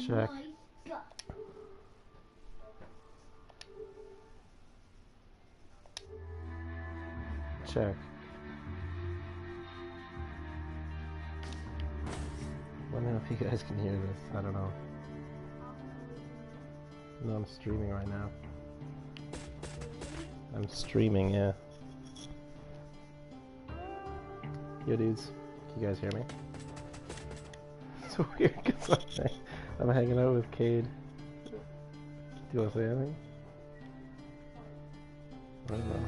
Check. Check. Let me know if you guys can hear this. I don't know. No, I'm streaming right now. I'm streaming, yeah. Yo, dudes. Can you guys hear me? It's weird because I'm hanging out with Cade. Do you want to say anything? I don't know.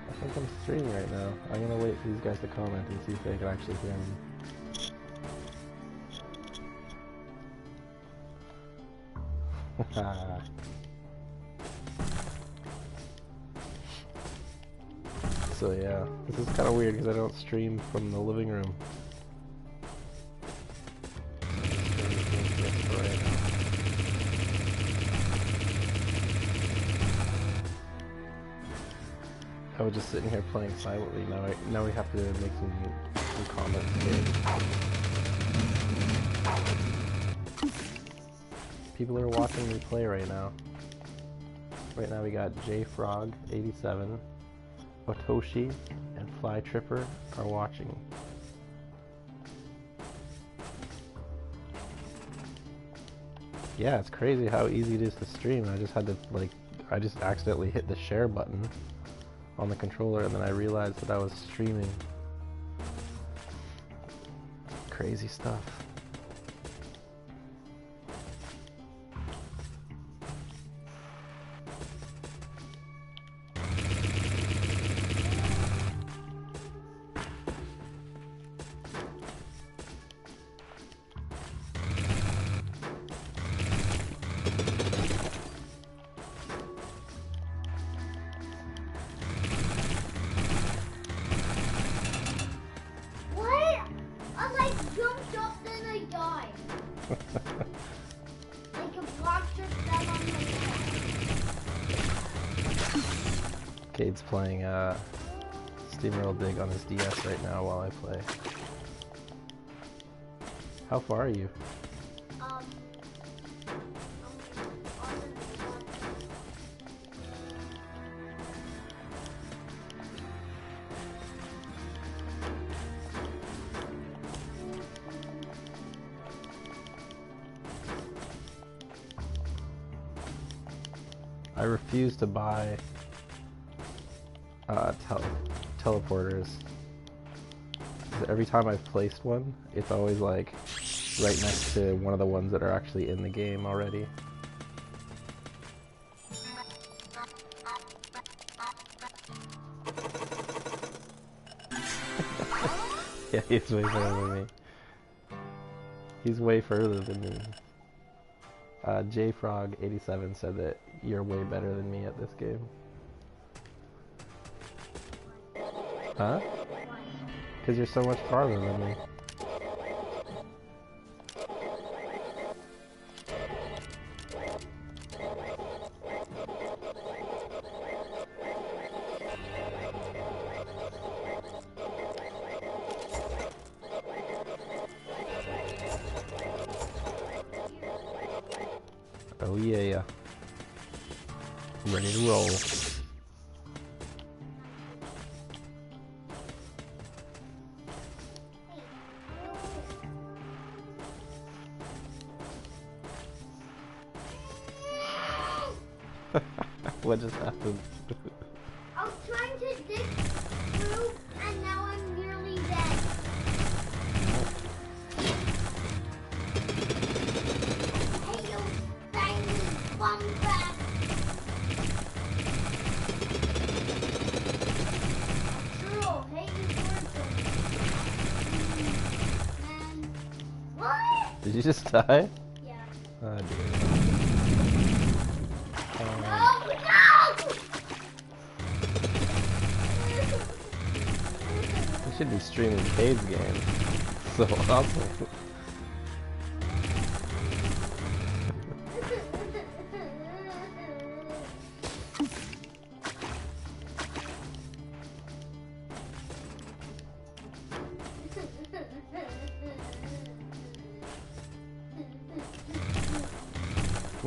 I think I'm streaming right now. I'm gonna wait for these guys to comment and see if they can actually hear me. So yeah, this is kind of weird because I don't stream from the living room. I was just sitting here playing silently. Now we have to make some comments here. People are watching me play right now. Right now we got JFrog87, Otoshi, and Fly Tripper are watching. Yeah, it's crazy how easy it is to stream. I just had to I just accidentally hit the share button on the controller and then I realized that I was streaming. Crazy stuff. Cade's playing Steamworld Dig on his DS right now while I play. How far are you? I refuse to buy teleporters. Every time I've placed one, it's always like right next to one of the ones that are actually in the game already. Yeah, he's way further than me. He's way further than me. JFrog87 said that you're way better than me at this game. Huh? Because you're so much farther than me. Oh yeah. Ready to roll. What just happened? I was trying to dig through and now I'm nearly dead. Hey, you tiny bumbat! True, hey, you person. Man. What? Did you just die? Yeah. Oh dear. You should be streaming Cade's game. So awesome.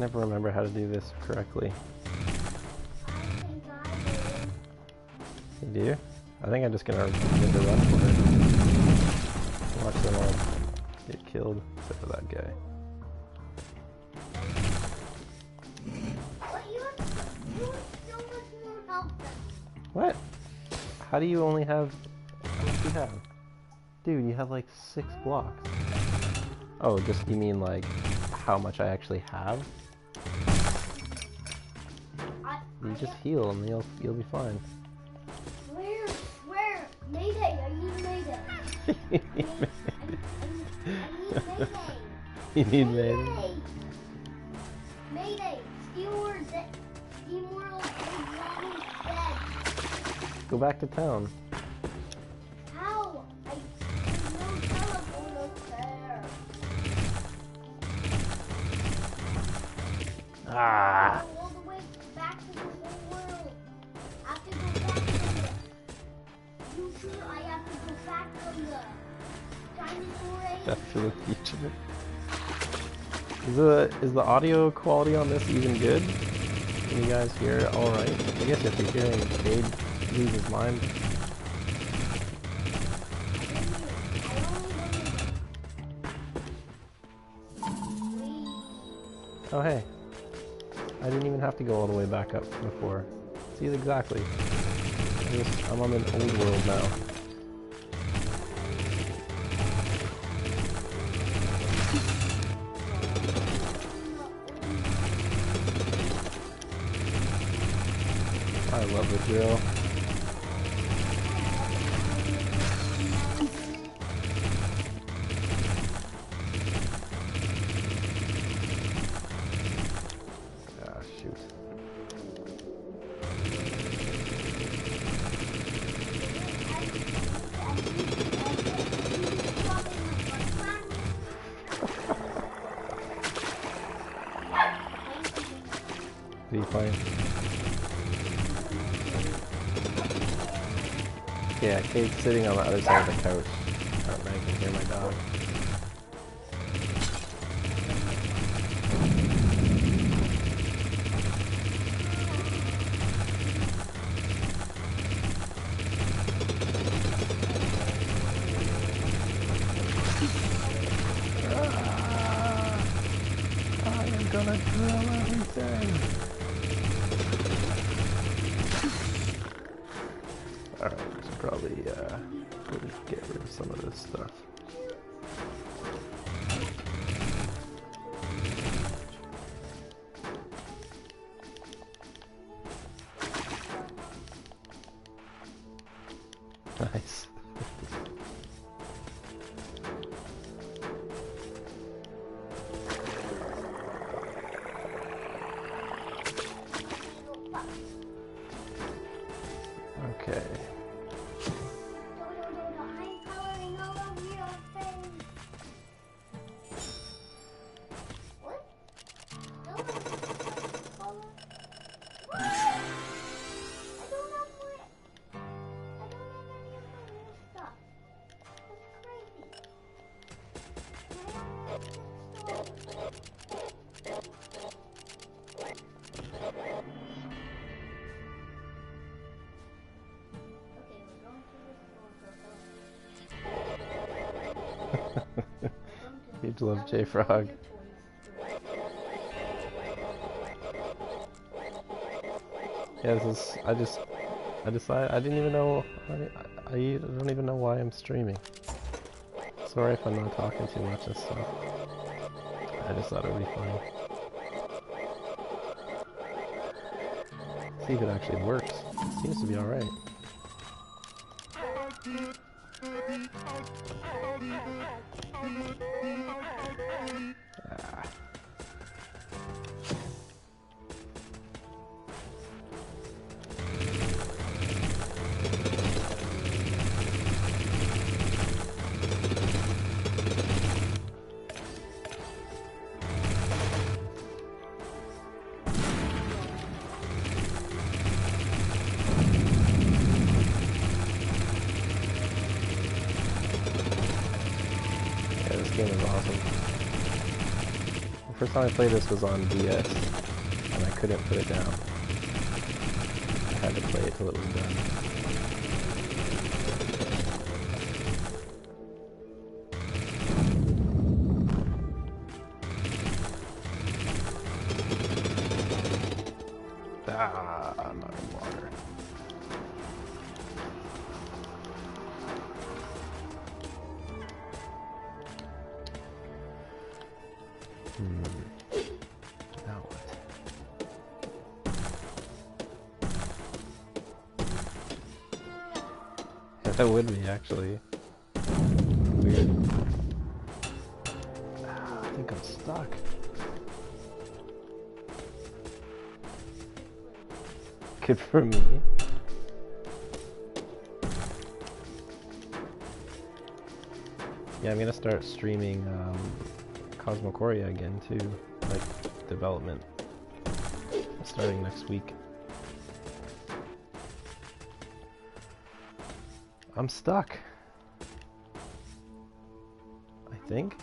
never remember how to do this correctly. I think I did. You do? I think I'm just gonna begin to run for it. Watch them all get killed, except for that guy. But you have so much more health than me. What? How do you only have... How much do you have? Dude, you have like 6 blocks. Oh, just you mean like how much I actually have? You just heal and you'll be fine. Where? Mayday, I need Mayday. I need Mayday. You need Mayday? Mayday, Steamworld is dead. Go back to town. How? There's no telephone up there. Ah! All the way back to the whole world. I have to go back from the future. I have to go back from the dinosaur age. Back to the future. Is the audio quality on this even good? Can you guys hear it alright? I guess if you're hearing Cade lose his mind. Oh hey. I didn't even have to go all the way back up before. See, exactly. I'm on an old world now. I love the drill. Ah, shoot. What are you playing? Yeah, Kate's sitting on the other side of the couch. Oh, now you can hear my dog. I am gonna drill everything! Alright, we should probably get rid of some of this stuff. Nice. Okay. I'm coloring all over your face. What? No one color? What? I don't have any of my new stuff. That's crazy. You'd love J-Frog. Yeah, this is, I decided, I didn't even know, I don't even know why I'm streaming. Sorry if I'm not talking too much and stuff. I just thought it would be funny. See if it actually works. Seems to be alright. Ah. first time I played this was on DS, and I couldn't put it down. I had to play it till it was done. Ah, I'm not in water. Now what? Yeah, that would be actually weird. Ah, I think I'm stuck. Good for me. Yeah, I'm gonna start streaming Cosmochoria again too, like development, starting next week. I'm stuck. I think.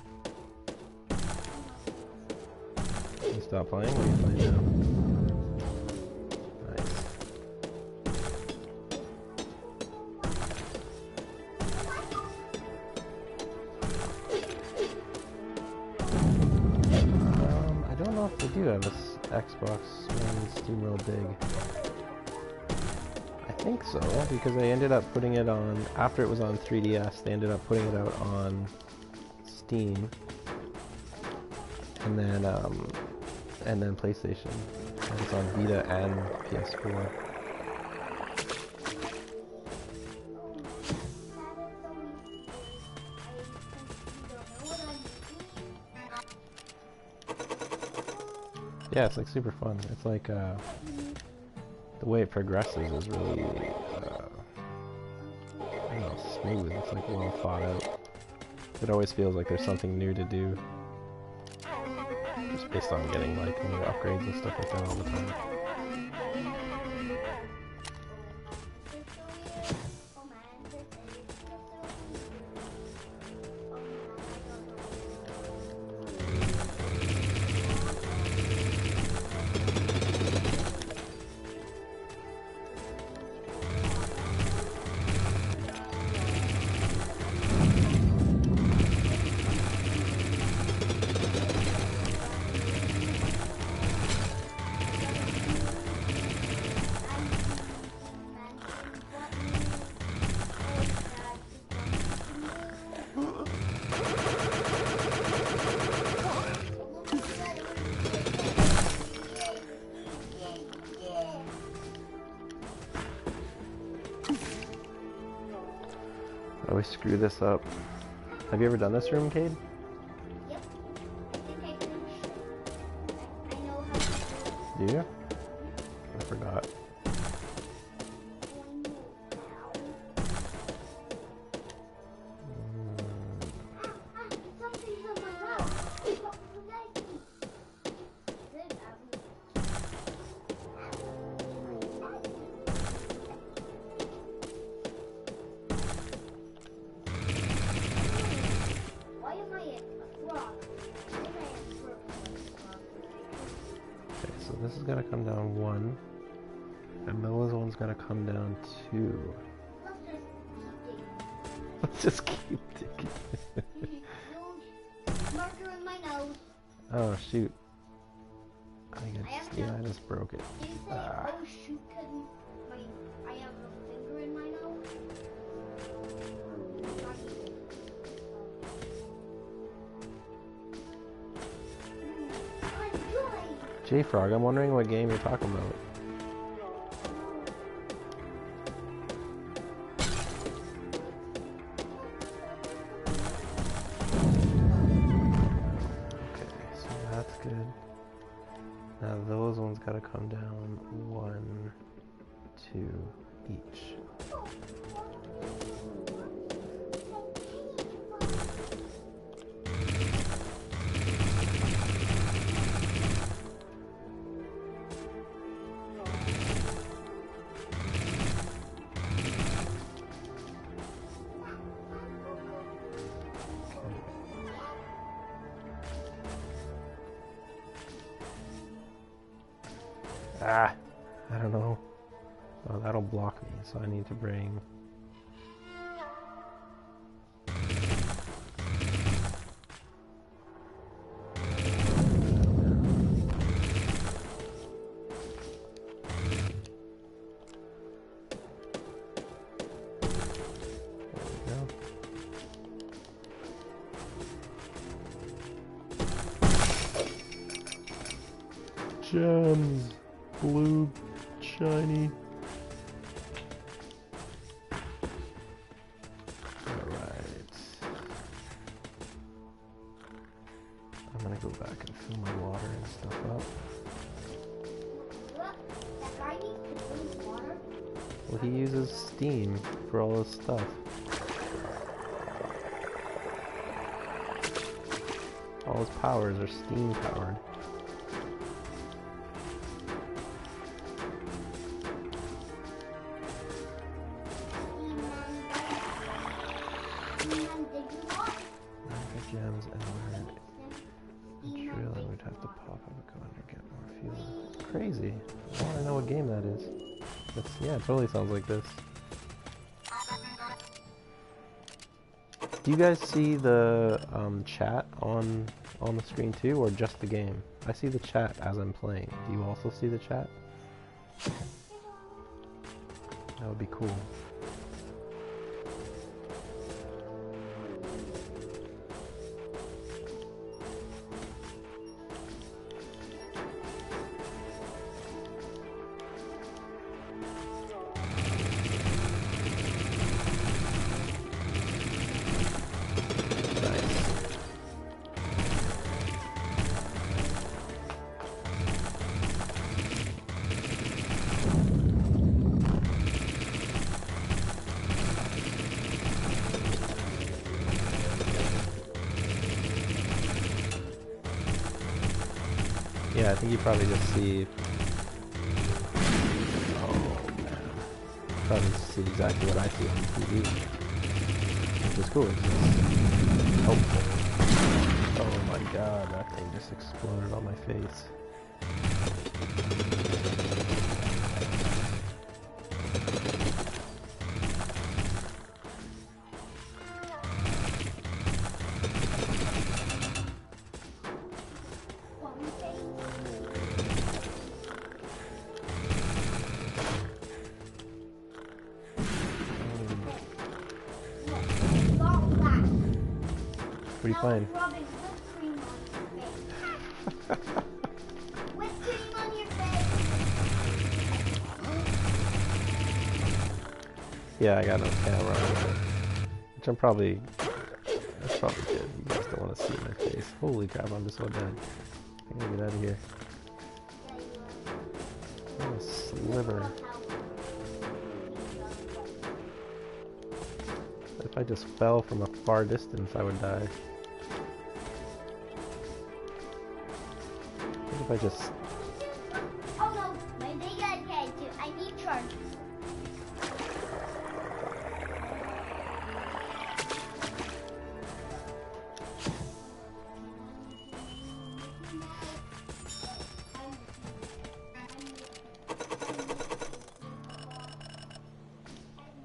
You stop playing? What are you playing now? Nice. I don't know if they do have this Xbox One Steamworld Dig. I think so, because they ended up putting it on, after it was on 3DS, they ended up putting it out on Steam, and then PlayStation. And it's on Vita and PS4. Yeah, it's like super fun. It's like the way it progresses is really I don't know, smooth. It's like well thought out. It always feels like there's something new to do. Just based on getting like new upgrades and stuff like that all the time. I always screw this up. Have you ever done this room, Cade? Yep. I think I finished it. I know how to do it. Do you? I forgot. Something's on my mouth. Why am I a frog? Okay, so this is gonna come down 1, and Noah's one's gonna come down 2. Let's just keep digging. Let's just keep digging. Marker in my nose. Oh shoot. I just broke it. Did you say, oh shoot, cause I have a finger in my nose? I'm good. J-Frog, I'm wondering what game you're talking about. That's good. Now those ones gotta come down 1, 2 each. Ah, I don't know. Oh, that'll block me, so I need to bring... Gems! Blue, shiny. Alright. I'm gonna go back and fill my water and stuff up. Look, that guy needs to drink water. Well, he uses steam for all his stuff. All his powers are steam powered. Gems and learn. A drill I would have to pop up a cone to get more fuel. It's crazy. I want to know what game that is. That's, yeah, it totally sounds like this. Do you guys see the chat on the screen too, or just the game? I see the chat as I'm playing. Do you also see the chat? That would be cool. Yeah, I think you probably just see... Oh, man. Probably just see exactly what I see on TV. Which is cool. It's helpful. Oh my god, that thing just exploded on my face. What are you playing? Whipped cream on your face. Yeah, I got no camera on it. Which I'm probably... That's probably good. You guys don't want to see my face. Holy crap, I'm just so dead. I gotta get out of here. Oh, a sliver. If I just fell from a far distance, I would die. What if I just... Oh no, my big guy came too. I need charge.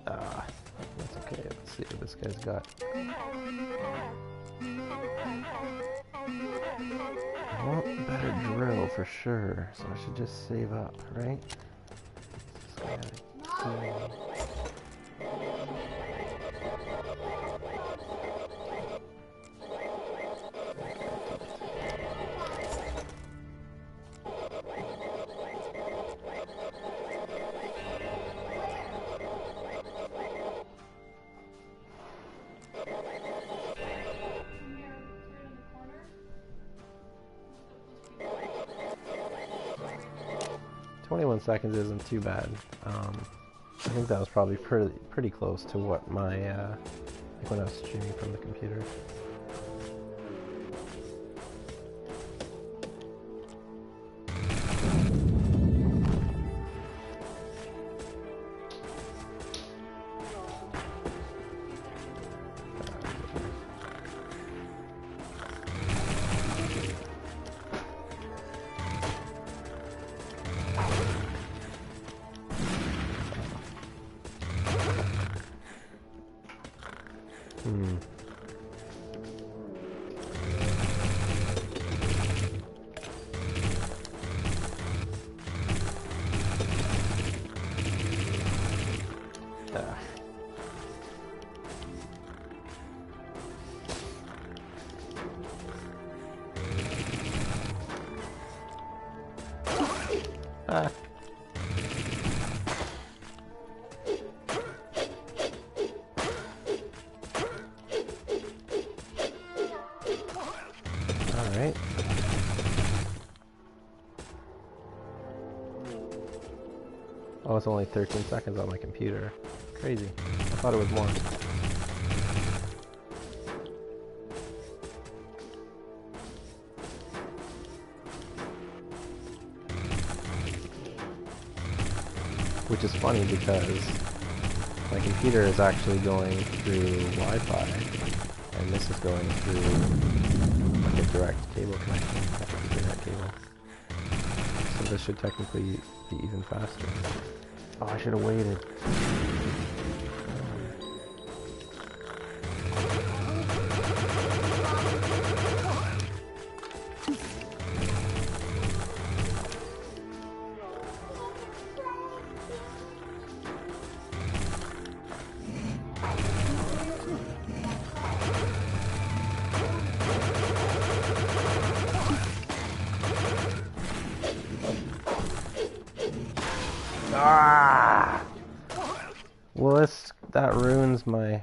Ah, that's okay. Let's see what this guy's got. I want a better drill for sure, so I should just save up, right? Seconds isn't too bad. I think that was probably pretty close to what my like when I was streaming from the computer. Hmm. Ah. Ah. Alright. Oh, it's only 13 seconds on my computer. Crazy. I thought it was more. Which is funny because my computer is actually going through Wi-Fi, and this is going through like a direct cable connection, like an Ethernet cable. So this should technically be even faster. Oh, I should have waited. Ah! Well, that ruins my... I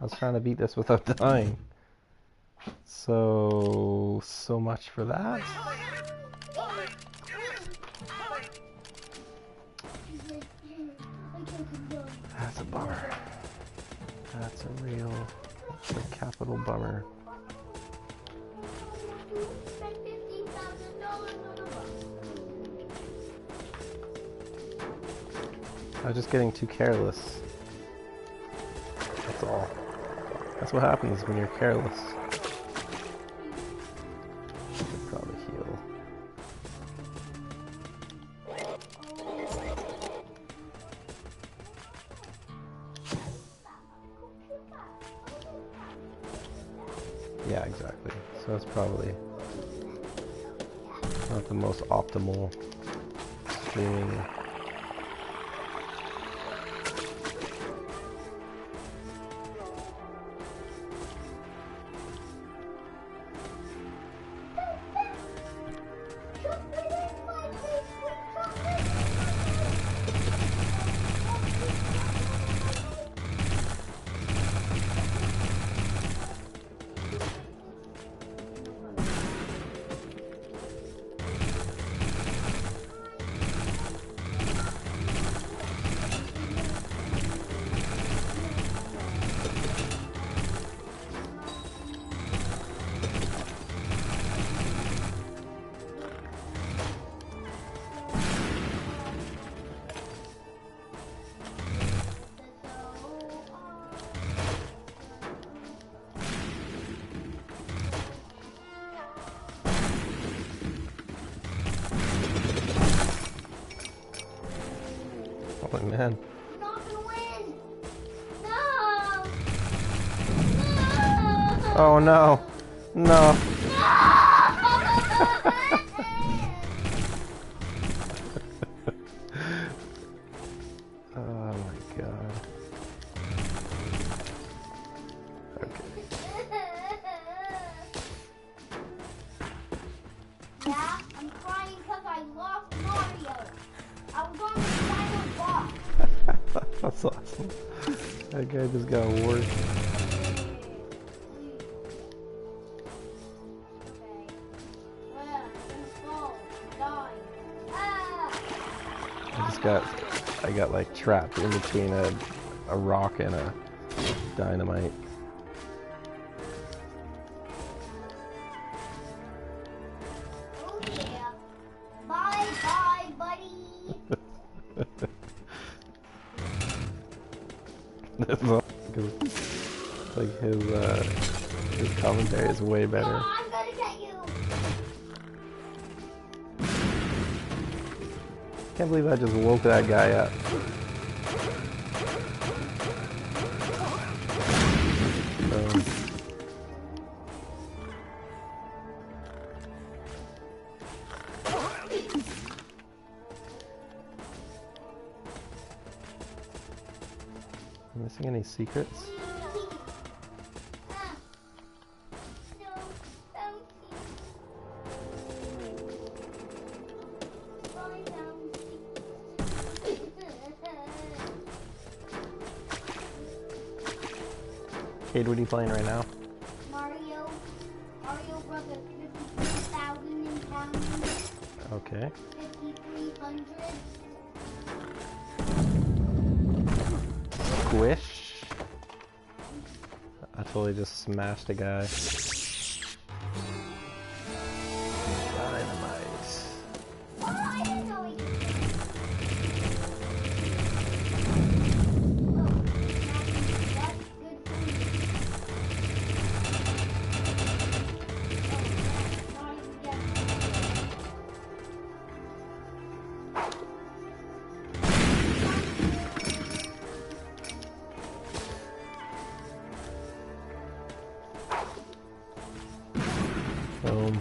was trying to beat this without dying. So much for that. That's a bummer. That's a capital bummer. I was just getting too careless. That's all. That's what happens when you're careless. Should probably heal. Yeah, exactly. So that's probably not the most optimal streaming. Oh man. We're not gonna win. No. No. Oh no. No. Oh my god. Okay. Yeah, I'm crying because I lost Mario. I was on the final boss. That's awesome. That guy just got worse. I got like trapped in between a rock and a dynamite. Oh yeah. Bye bye, buddy. That's awesome, 'cause, like his commentary is way better. No, I'm gonna get you. Can't believe I just woke that guy up. Missing any secrets? Ah, no, don't Fly down. Kate, what are you playing right now? Mario Brothers 53,000 and counting. Okay. 5,300. Squish. I totally just smashed a guy. Dynamite. Oh, I didn't know he could. Oh, that's good for you. Oh, not even getting Boom.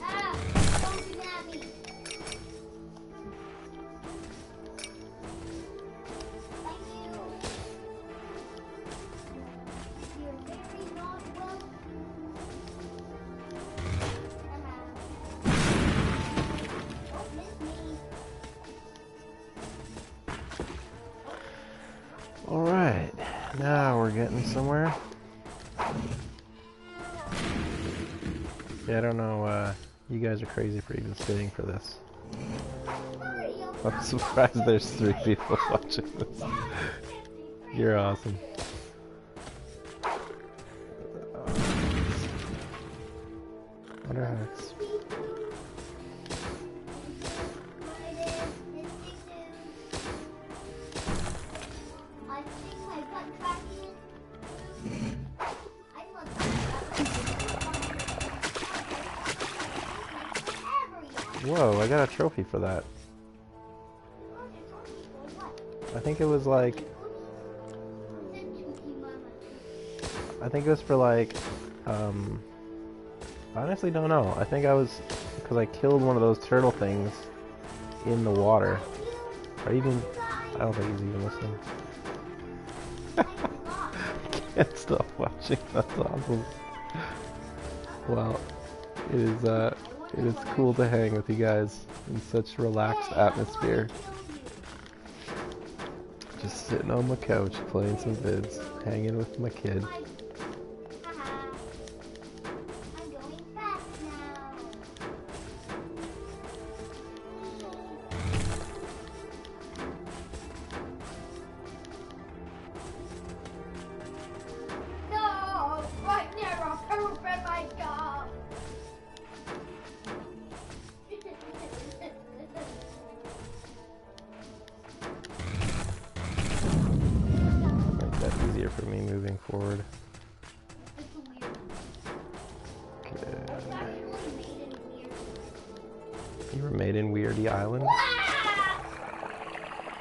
Ah, don't do that me. Thank you. You're very not welcome. Don't miss me. Alright, now we're getting somewhere. Yeah, I don't know, you guys are crazy for even staying for this. Mario, I'm surprised there's 3 people watching this. You're awesome. Wonder how it's... I think my butt tracking. I must Whoa, I got a trophy for that. I think it was like... I think it was for like... I honestly don't know. I think I was... Because I killed one of those turtle things in the water. Or even... I don't think he's even listening. Can't stop watching. That's awesome. Well, it is cool to hang with you guys in such relaxed atmosphere. Just sitting on my couch playing some vids, hanging with my kid. I'm going fast now. No, right near a poop in my cup. Make that easier for me moving forward. It's weird. Okay. I was actually made in weird. You were made in Weirdy Island?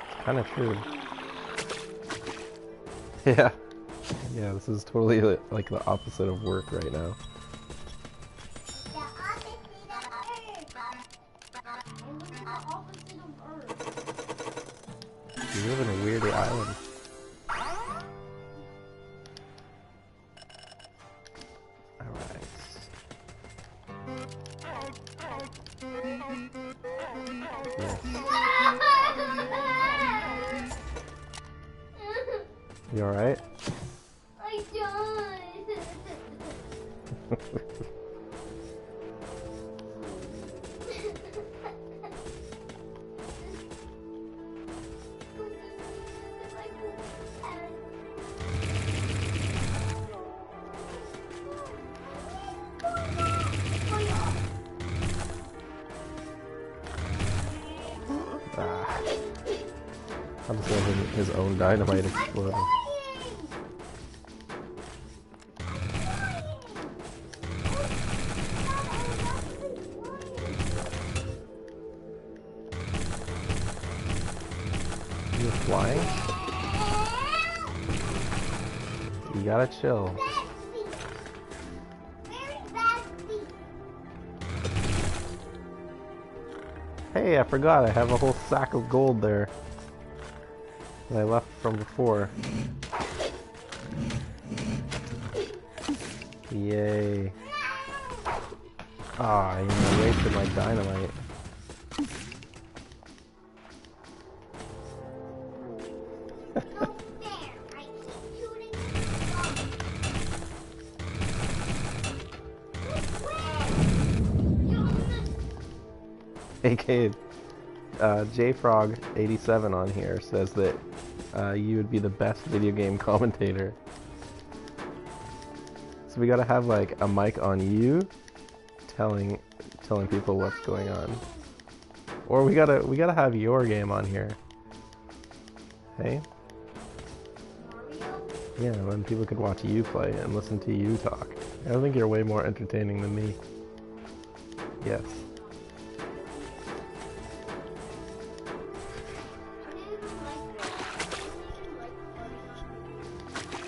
It's kind of true. Yeah. Yeah, this is totally like the opposite of work right now. The opposite of Earth. I live in the opposite of Earth. You live in a Weirdy Island. Alright. Yes. You alright? I died. Ah. I'm just letting his own dynamite explode. You're flying? You gotta chill. Hey, I forgot I have a whole sack of gold there that I left from before. Yay. Ah, you know, wasted my dynamite. AK JFrog87 on here says that you would be the best video game commentator. So we gotta have like a mic on you, telling people what's going on, or we gotta have your game on here. Hey. Yeah, then people could watch you play and listen to you talk. I think you're way more entertaining than me. Yes.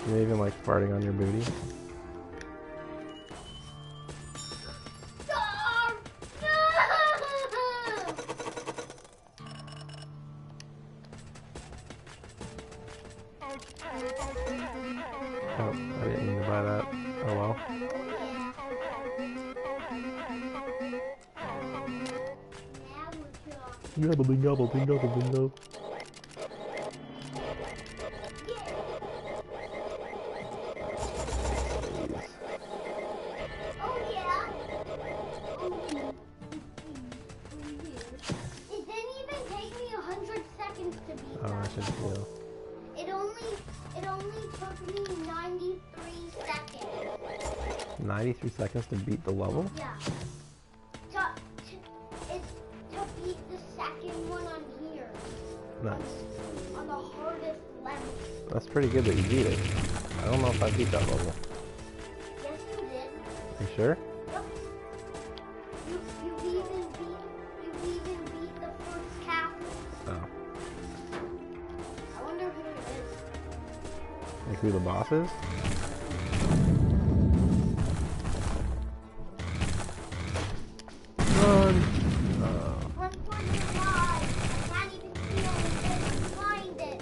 You even like farting on your booty? Oh, I didn't mean to buy that. Oh well. Gobble, gobble, gobble, gobble. Oh, I should feel. It only took me 93 seconds. 93 seconds to beat the level? Yeah. It's to beat the second one on here. Nice. On the hardest level. That's pretty good that you beat it. I don't know if I beat that level. Yes, you did. You sure? Yep. You even beat the first castle. Oh. I wonder who it is. Like who the boss is? Run! Run for your life. I can't even see anything behind it.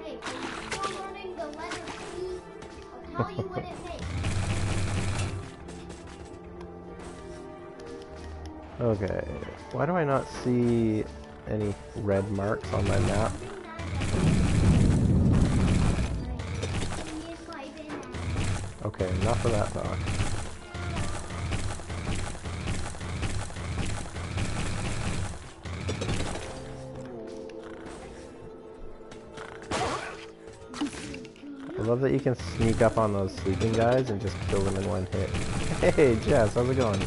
Hey, when you start learning the letter P, I'll tell you what it makes. Okay. Why do I not see any red marks on my map? Okay, enough of that talk. I love that you can sneak up on those sleeping guys and just kill them in one hit. Hey, Jazz, how's it going?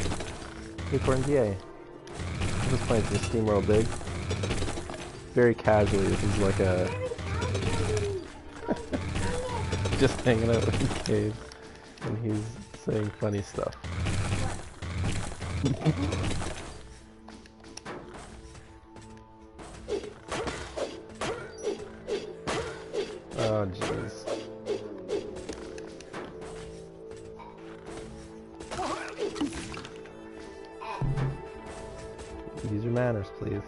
Hey, Corn TA. I'm just playing some Steamworld, dude. Very casually, this is like a... just hanging out with the cave, and he's saying funny stuff. Oh, jeez. Use your manners, please.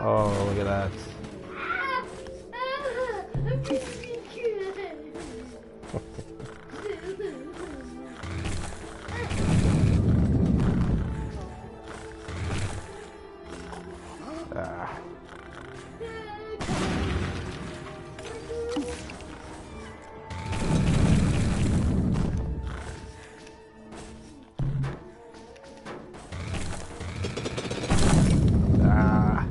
Oh, look at that. Ah. Ah.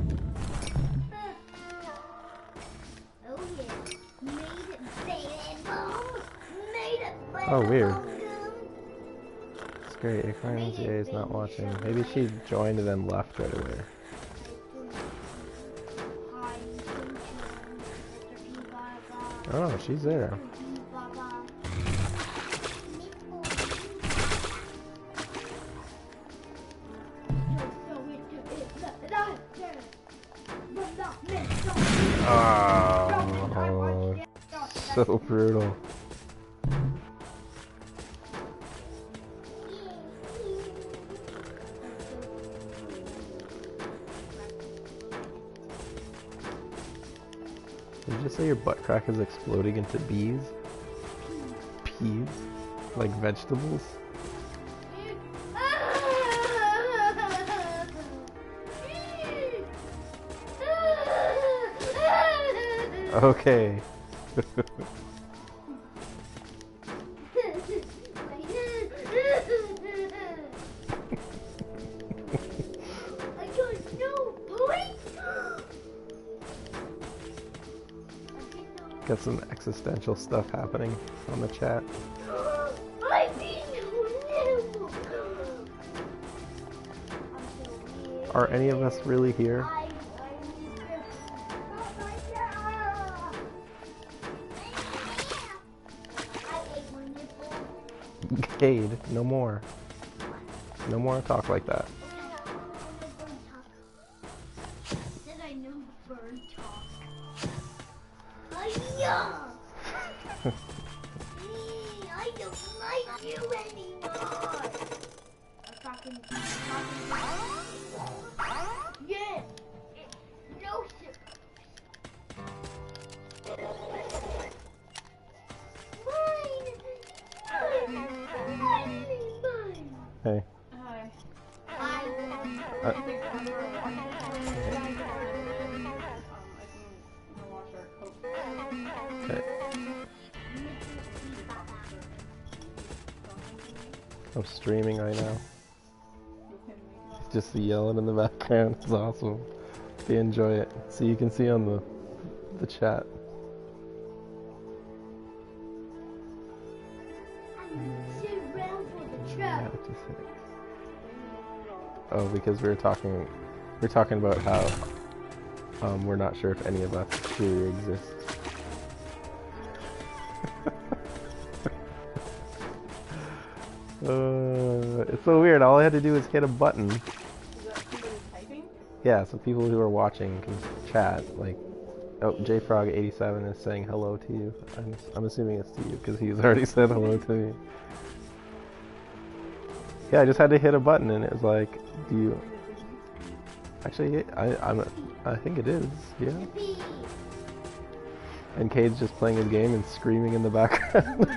Oh, weird. It's great. Acorns Jay is not watching. Maybe she joined and then left right away. Oh, she's there. Oh, so brutal. Did you just say your butt crack is exploding into bees? Peas? Like vegetables? Okay. Got some existential stuff happening on the chat. Are any of us really here? Cade, no more. No more talk like that. I don't like you anymore. Yeah. No, sir. Mine. Hey. Hi. Hi. I can wash our coat. Okay. I'm streaming right now. Just the yelling in the background is awesome. They enjoy it. So you can see on the chat. Sit around for the Yeah, chat. just hit it. Oh, because we were talking about how we're not sure if any of us truly exist. It's so weird. All I had to do was hit a button. Is that somebody typing? Yeah, so people who are watching can chat. Like, oh, JFrog87 is saying hello to you. I'm assuming it's to you because he's already said hello to me. Yeah, I just had to hit a button and it was like, do you? Actually, I think it is. Yeah. Yippee. And Cade's just playing his game and screaming in the background.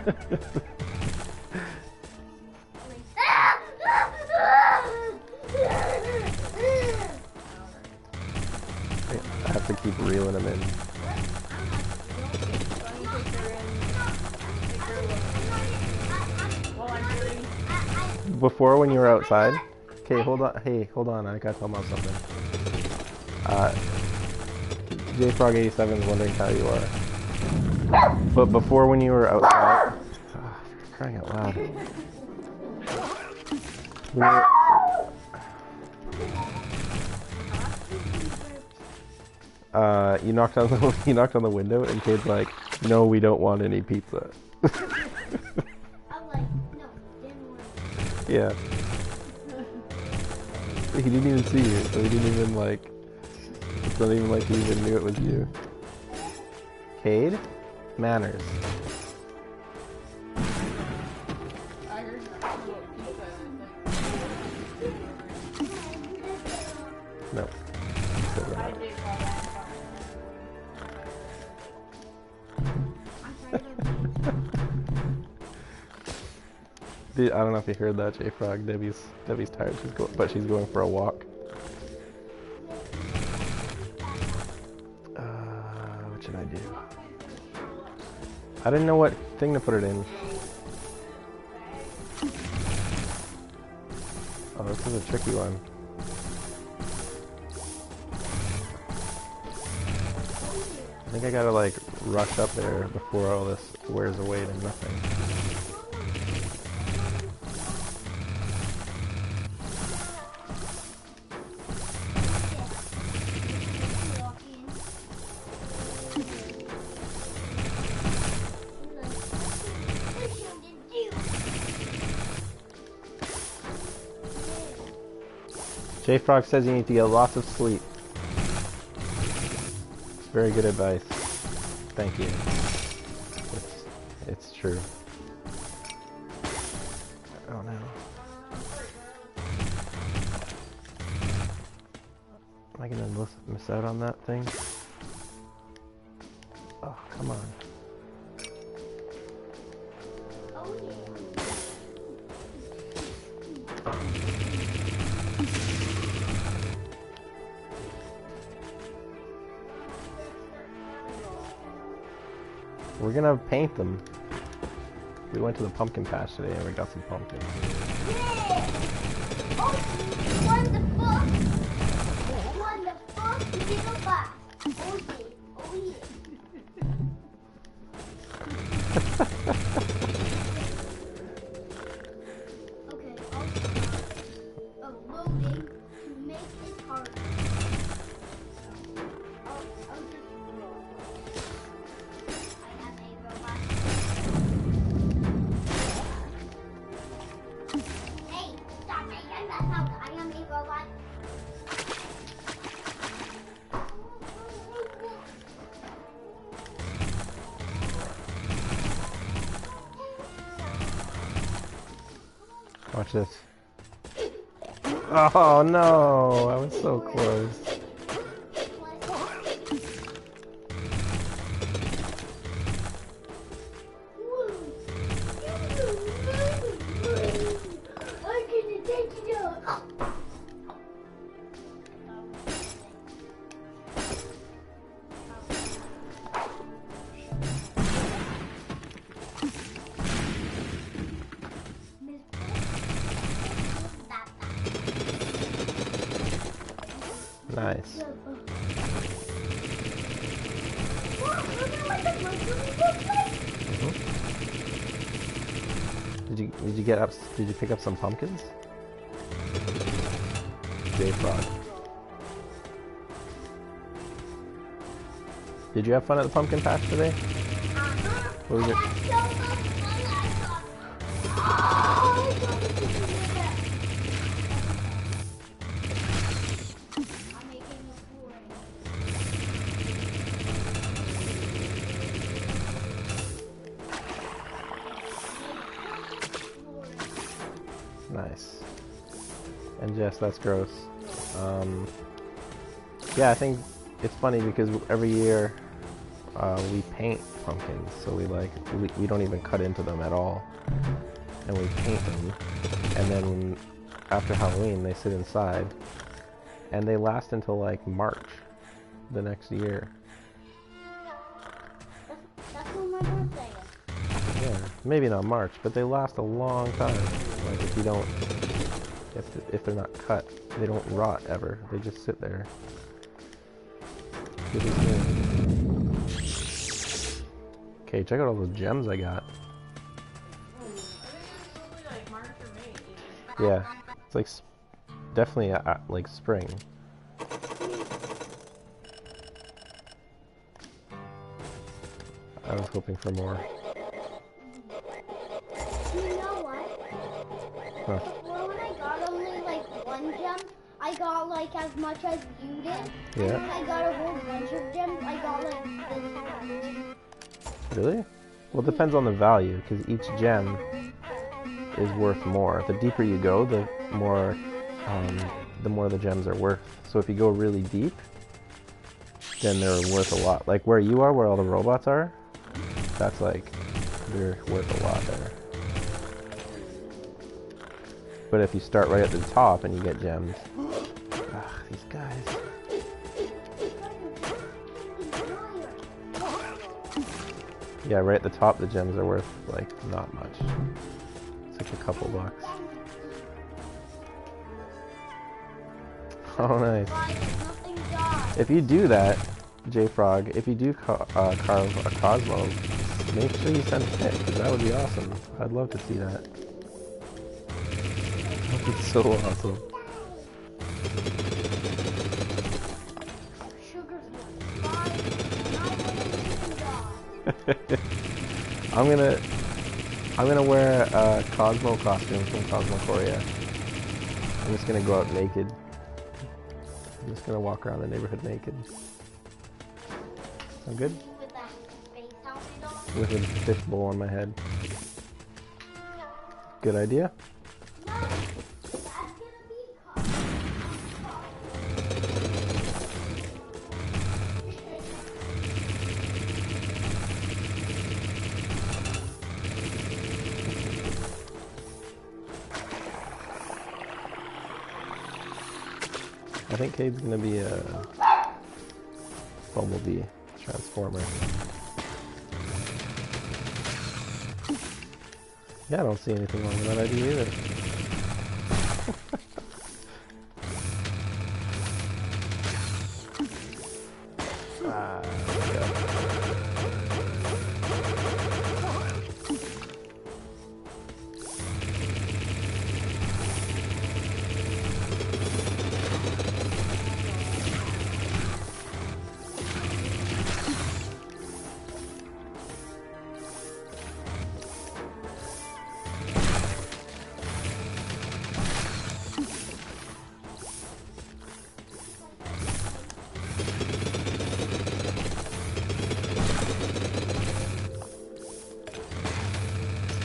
I have to keep reeling him in. Before, when you were outside. Okay, hold on. Hey, hold on. I gotta tell Mom something. JFrog87 is wondering how you are. But before, when you were outside. Oh, crying out loud. When you were, you knocked on the window, and Kate's like, "No, we don't want any pizza." I'm like, no, didn't want it. Yeah. He didn't even see you, so he didn't even like. It's not even like he even knew it was you. Cade, manners. I heard about pizza No. and I did call that. I don't know if you heard that, JFrog. Debbie's tired. But she's going for a walk. What should I do? I didn't know what thing to put it in. Oh, this is a tricky one. I think I gotta like rush up there before all this wears away to nothing. J-Frog says you need to get lots of sleep. Very good advice. Thank you. It's true. Oh no. Am I gonna miss out on that thing? Oh, come on. Oh yeah. We're gonna paint them. We went to the pumpkin patch today and we got some pumpkins. Yeah! Oh, won the book! Won the book, little box! Oh yeah, oh yeah. Okay, I'll stop loading to make this harder. I'll just roll. I have a robot. Hey, stop making that sound. I am a robot. Watch this. Oh no! I was so close. I'm gonna take it out. Nice. Did you get up? Did you pick up some pumpkins? J-Frog. Did you have fun at the pumpkin patch today? What was it? Nice. And Jess, that's gross. Yeah, I think it's funny because every year we paint pumpkins, so we don't even cut into them at all, and we paint them, and then after Halloween they sit inside, and they last until like March the next year. That's when my birthday is. Yeah, maybe not March, but they last a long time. Like if you don't, if they're not cut, they don't rot ever. They just sit there. Okay, check out all those gems I got. Yeah, it's like definitely like spring. I was hoping for more. You know what? Huh. Well, when I got only like one gem, I got like as much as you did. Yeah. And I got a whole bunch of gems. I got like this much. Really? Well, it depends on the value, because each gem is worth more. The deeper you go, the more the gems are worth. So if you go really deep, then they're worth a lot. Like where you are, where all the robots are, that's like, they're worth a lot there. But if you start right at the top and you get gems, these guys. Yeah, right at the top the gems are worth like not much. It's like a couple bucks. Oh nice. If you do that, J-Frog, if you do carve a Cosmo, make sure you send a pic, because that would be awesome. I'd love to see that. That would be so awesome. I'm gonna wear a Cosmo costume from Cosmochoria. I'm just gonna go out naked. I'm just gonna walk around the neighborhood naked. Sound good? With that face helmet on? With a fish bowl on my head. Good idea? No! That's gonna be I think Cade's gonna be a Bumblebee Transformer. Yeah, I don't see anything wrong with that idea either. There we go.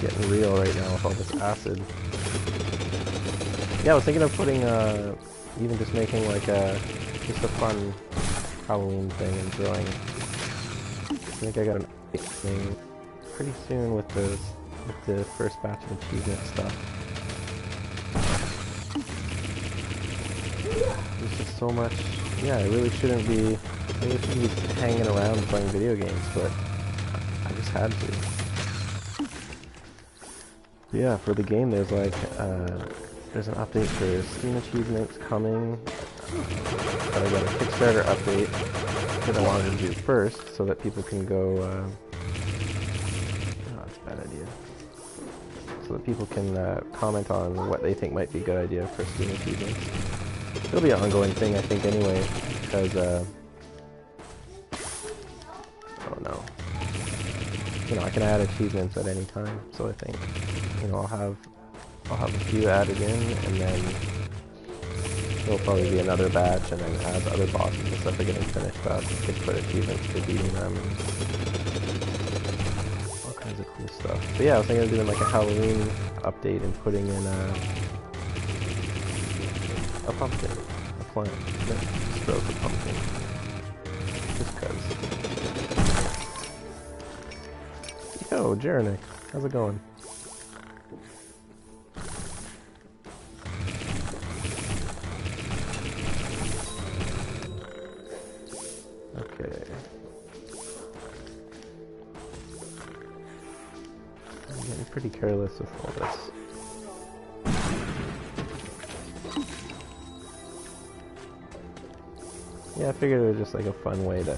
Getting real right now with all this acid. Yeah, I was thinking of putting, even just making like just a fun Halloween thing and drawing. I think I got an update thing pretty soon with the first batch of achievement stuff. There's just so much. Yeah, I really shouldn't be hanging around playing video games, but I just had to. Yeah, for the game there's like, there's an update for Steam achievements coming, but I got a Kickstarter update that I wanted to do first so that people can go, oh, that's a bad idea. So that people can comment on what they think might be a good idea for Steam achievements. It'll be an ongoing thing, I think, anyway, because, oh no. You know, I can add achievements at any time, so I think, you know, I'll have a few added in, and then there'll probably be another batch, and then as other bosses and stuff are getting finished up, I could put achievements for beating them, and all kinds of cool stuff. But yeah, I was thinking of doing like a Halloween update and putting in a pumpkin, a plant that grows a pumpkin, just cause. Yo, Jerenick, how's it going? Okay. I'm getting pretty careless with all this. Yeah, I figured it was just like a fun way to...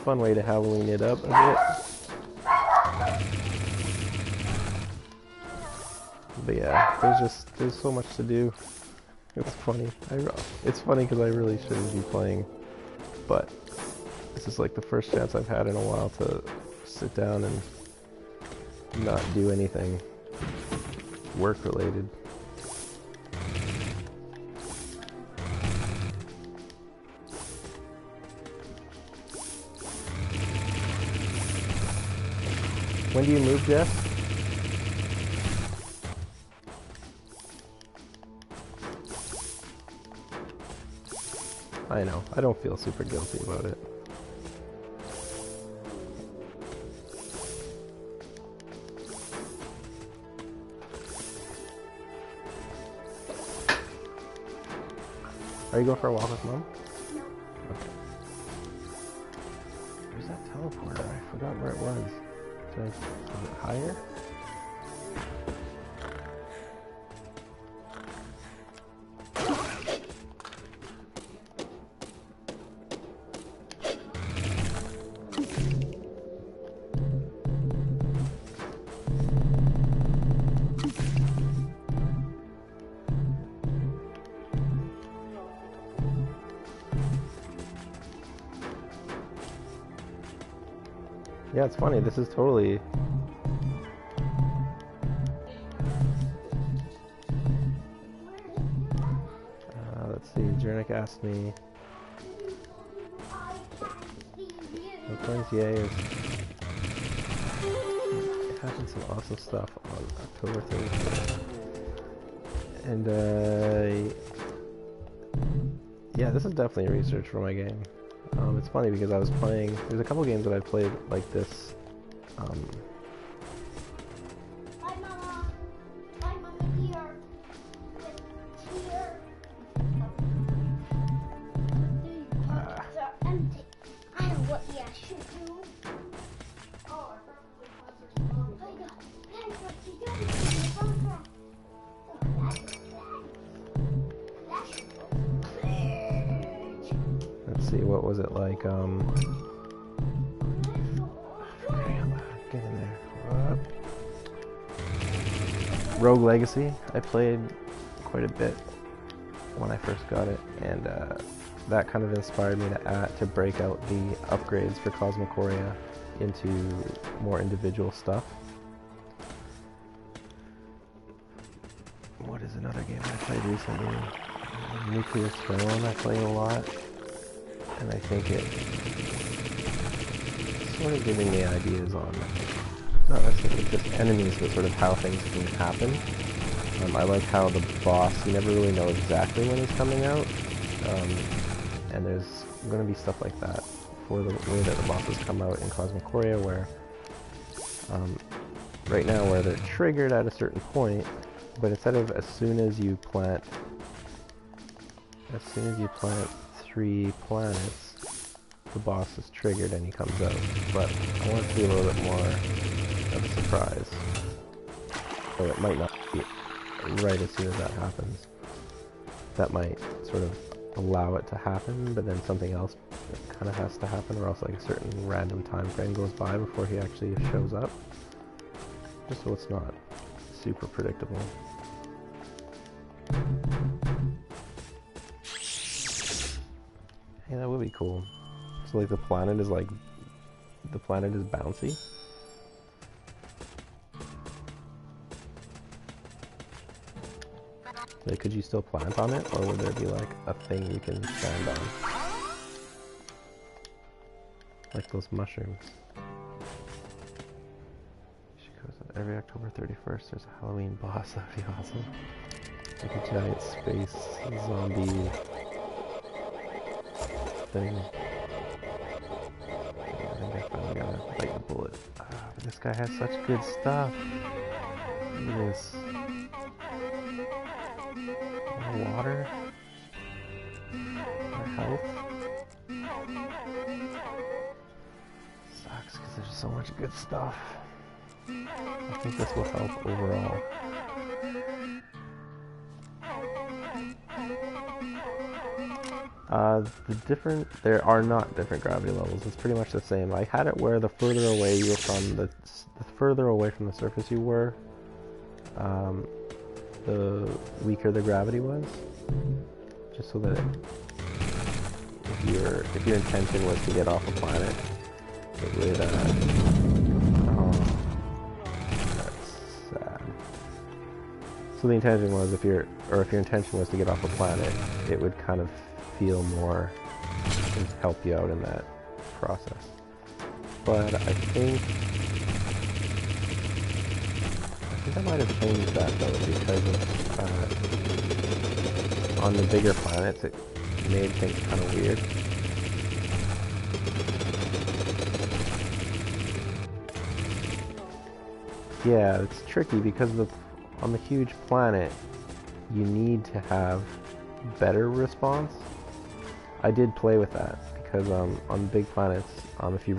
fun way to Halloween it up a bit. But yeah, there's so much to do. It's funny. It's funny because I really shouldn't be playing, but this is like the first chance I've had in a while to sit down and not do anything work related. When do you move, Jess? I know, I don't feel super guilty about it. Are you going for a walk with Mom? No. Okay. Where's that teleporter? I forgot where it was. Was it higher? Yeah, it's funny, this is totally... see, Jernick asked me, Yay is having some awesome stuff on October 31st. And, yeah, this is definitely research for my game. It's funny because I was playing, there's a couple games that I played like this. Bye, Mama. Bye, Mama dear. With tear. The pockets are empty. I know what I should do. Oh, I probably that's what you do. Let's see, what was it like, get in there. What? Rogue Legacy, I played quite a bit when I first got it, and that kind of inspired me to break out the upgrades for Cosmochoria into more individual stuff. What is another game I played recently? Nuclear Throne I played a lot, and I think it's sort of giving me ideas on, not necessarily just enemies, but sort of how things can happen. I like how the boss, you never really know exactly when he's coming out, and there's going to be stuff like that for the way that the bosses come out in Cosmochoria, where right now where they're triggered at a certain point, but instead of as soon as you plant 3 planets, the boss is triggered and he comes out. But I want it to be a little bit more of a surprise. So it might not be right as soon as that happens. That might sort of allow it to happen, but then something else kind of has to happen, or else like a certain random time frame goes by before he actually shows up. Just so it's not super predictable. Hey, that would be cool. So like the planet is bouncy. Like, could you still plant on it, or would there be like a thing you can stand on? Like those mushrooms. She goes every October 31st there's a Halloween boss, that'd be awesome. Like a giant space zombie thing. Yeah, I think I finally gotta bite the bullet. But this guy has such good stuff. Look at this. More water. More health. Sucks because there's so much good stuff. I think this will help overall. There are not different gravity levels. It's pretty much the same. I had it where the further away you were from the further away from the surface you were, the weaker the gravity was. Just so that if your intention was to get off a planet, it would. Oh, that's sad. So the intention was if your intention was to get off a planet, it would kind of feel more and help you out in that process. But I think I might have changed that though, because of, on the bigger planets it made things kind of weird. Yeah, it's tricky because on the huge planet you need to have better response. I did play with that because on big planets, if you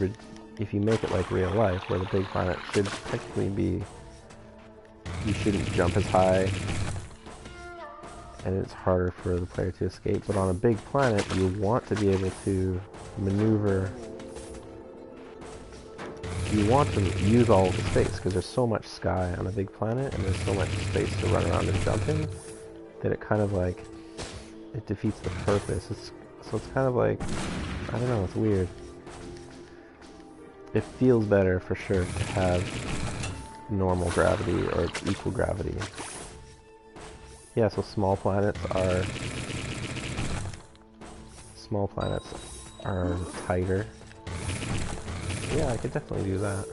make it like real life, where the big planet should technically be, you shouldn't jump as high, and it's harder for the player to escape. But on a big planet, you want to be able to maneuver. You want to use all of the space because there's so much sky on a big planet, and there's so much space to run around and jump in, that it kind of like it defeats the purpose. So it's kind of like, I don't know, it's weird. It feels better for sure to have normal gravity or equal gravity. Yeah, so small planets are small planets are tighter. Yeah, I could definitely do that.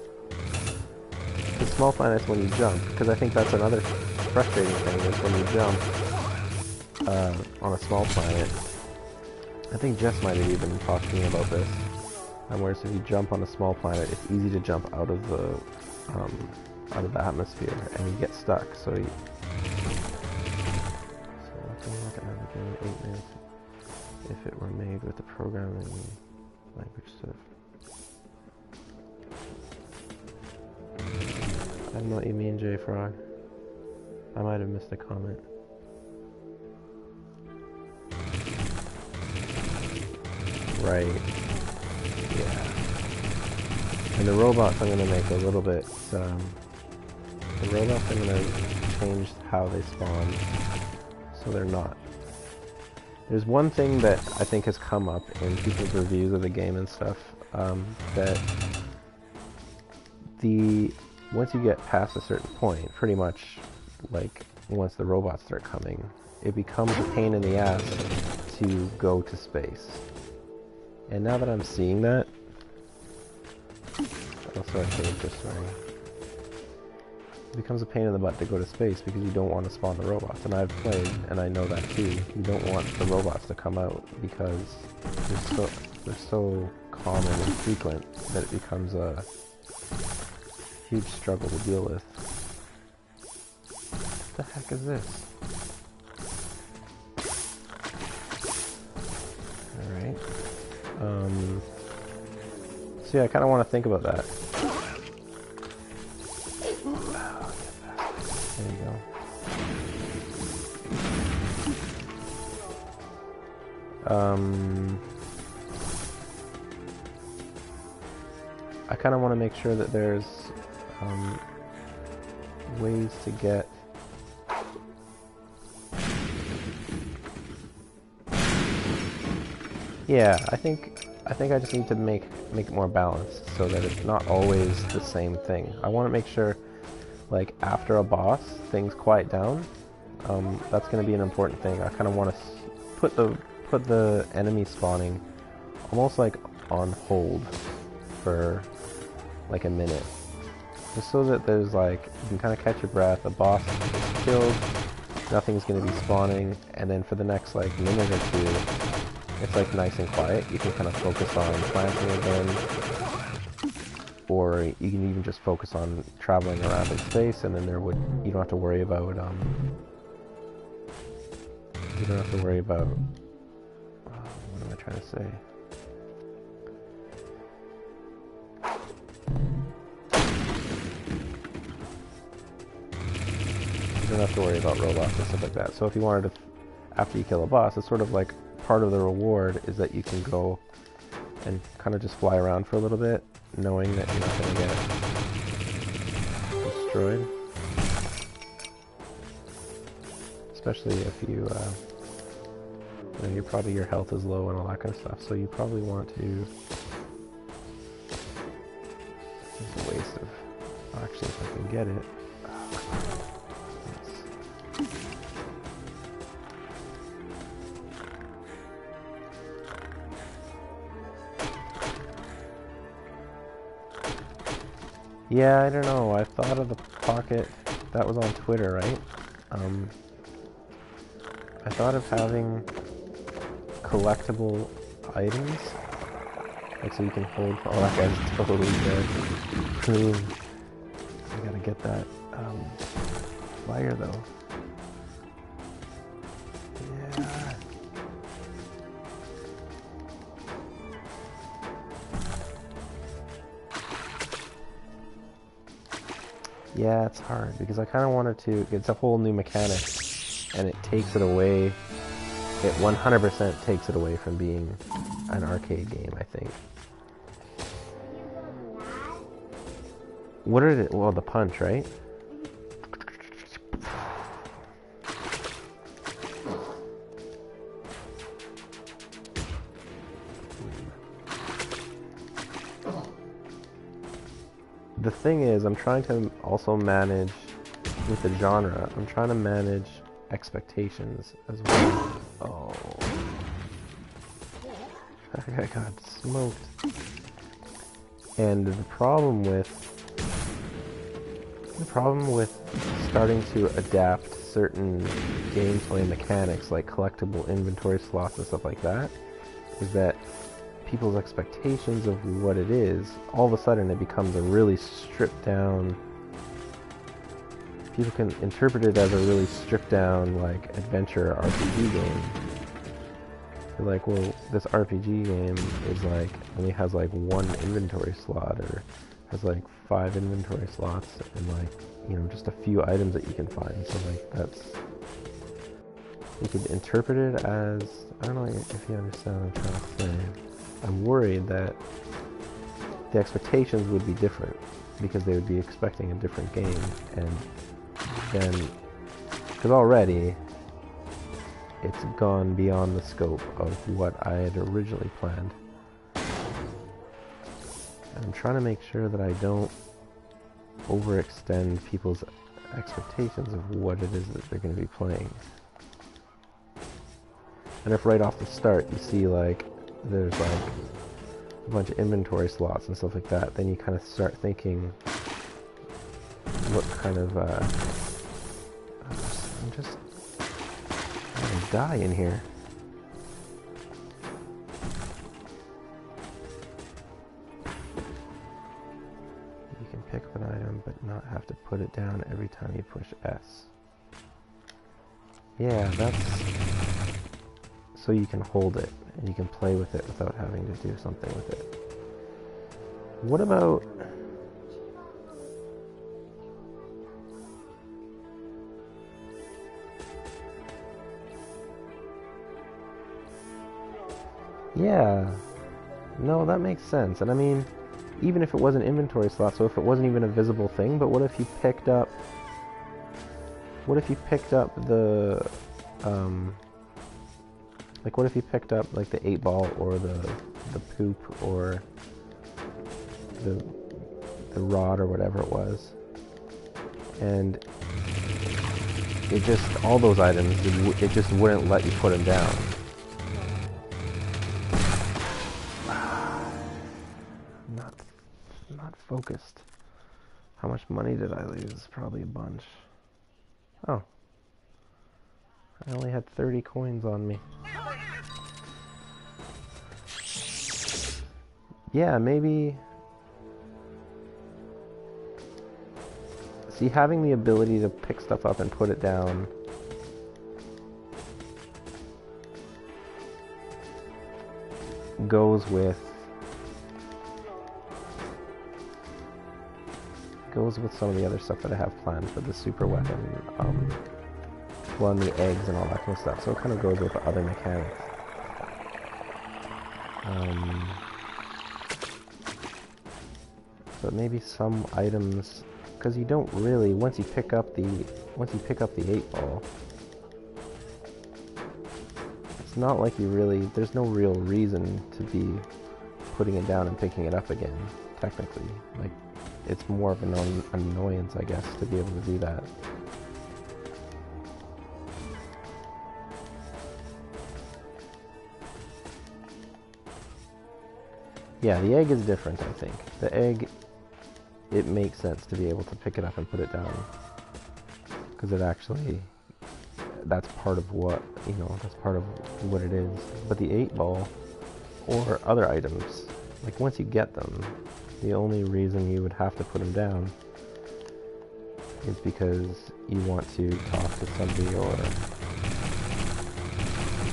The small planets when you jump, because I think that's another frustrating thing is when you jump on a small planet. I think Jess might have even talked to me about this. Whereas if you jump on a small planet, it's easy to jump out of the atmosphere, and you get stuck. So looking like another game in 8 minutes if it were made with the programming language stuff. I don't know what you mean, J Frog. I might have missed a comment. Right. Yeah. And the robots I'm gonna make a little bit. The robots I'm gonna change how they spawn, so they're not. There's one thing that I think has come up in people's reviews of the game and stuff, that once you get past a certain point, pretty much like once the robots start coming, it becomes a pain in the ass to go to space. And now that I'm seeing that, oh sorry, just sorry. It becomes a pain in the butt to go to space because you don't want to spawn the robots. And I've played, and I know that too. You don't want the robots to come out because they're so common and frequent that it becomes a huge struggle to deal with. What the heck is this? Alright. So yeah, I kind of want to think about that. There you go. I kind of want to make sure that there's ways to get I think I just need to make it more balanced so that it's not always the same thing. I want to make sure, like, after a boss, things quiet down. That's going to be an important thing. I kind of want to put the enemy spawning almost like on hold for like a minute, just so that there's like you can kind of catch your breath. The boss is killed, nothing's going to be spawning, and then for the next like minute or two, it's like nice and quiet. You can kind of focus on planting again, or you can even just focus on traveling around in space, and then you don't have to worry about what am I trying to say? You don't have to worry about robots and stuff like that. So if you wanted to, after you kill a boss, it's sort of like part of the reward is that you can go and kind of just fly around for a little bit, knowing that you're not going to get destroyed. Especially if you, your health is low and all that kind of stuff, so you probably want to... It's a waste of... Actually, if I can get it... Yeah, I don't know. I thought of the pocket that was on Twitter, right? I thought of having collectible items, like so you can hold. Oh, that guy's totally dead. Boom. I gotta get that fire though. Yeah. Yeah, it's hard because I kind of wanted to. It's a whole new mechanic, and it takes it away. It 100% takes it away from being an arcade game, I think. What did it? Well, the punch, right? The thing is, I'm trying to also manage with the genre. I'm trying to manage expectations as well. Oh. That guy got smoked. And the problem with starting to adapt certain gameplay mechanics like collectible inventory slots and stuff like that is that people's expectations of what it is, all of a sudden it becomes a really stripped down, people can interpret it as a really stripped down like adventure RPG game. They're like, well, this RPG game is like only has like one inventory slot or has like 5 inventory slots and like, you know, just a few items that you can find. So like that's, you could interpret it as, I don't know if you understand what I'm trying to say. I'm worried that the expectations would be different because they would be expecting a different game, and then, because already it's gone beyond the scope of what I had originally planned. And I'm trying to make sure that I don't overextend people's expectations of what it is that they're going to be playing. And if right off the start you see like there's like a bunch of inventory slots and stuff like that, then you kind of start thinking what kind of I'm just gonna die in here. You can pick up an item but not have to put it down every time you push S. Yeah, that's so you can hold it and you can play with it without having to do something with it. What about yeah, no, that makes sense. And I mean, even if it was an inventory slot, so if it wasn't even a visible thing, but what if you picked up the like what if you picked up like the 8-ball or the poop or the rod or whatever it was, and it just, all those items, it just wouldn't let you put them down. Not focused. How much money did I lose? Probably a bunch. Oh. I only had 30 coins on me. Yeah, maybe... See, having the ability to pick stuff up and put it down goes with some of the other stuff that I have planned for the super weapon, well, and the eggs and all that kind of stuff. So it kind of goes with the other mechanics. But maybe some items, because you don't really, once you pick up the 8-ball, it's not like you really, there's no real reason to be putting it down and picking it up again, technically. Like, it's more of an annoyance, I guess, to be able to do that. Yeah, the egg is different, I think. The egg, it makes sense to be able to pick it up and put it down. Because it actually, that's part of what, you know, that's part of what it is. But the 8-ball, or other items, like once you get them, the only reason you would have to put them down is because you want to talk to somebody, or...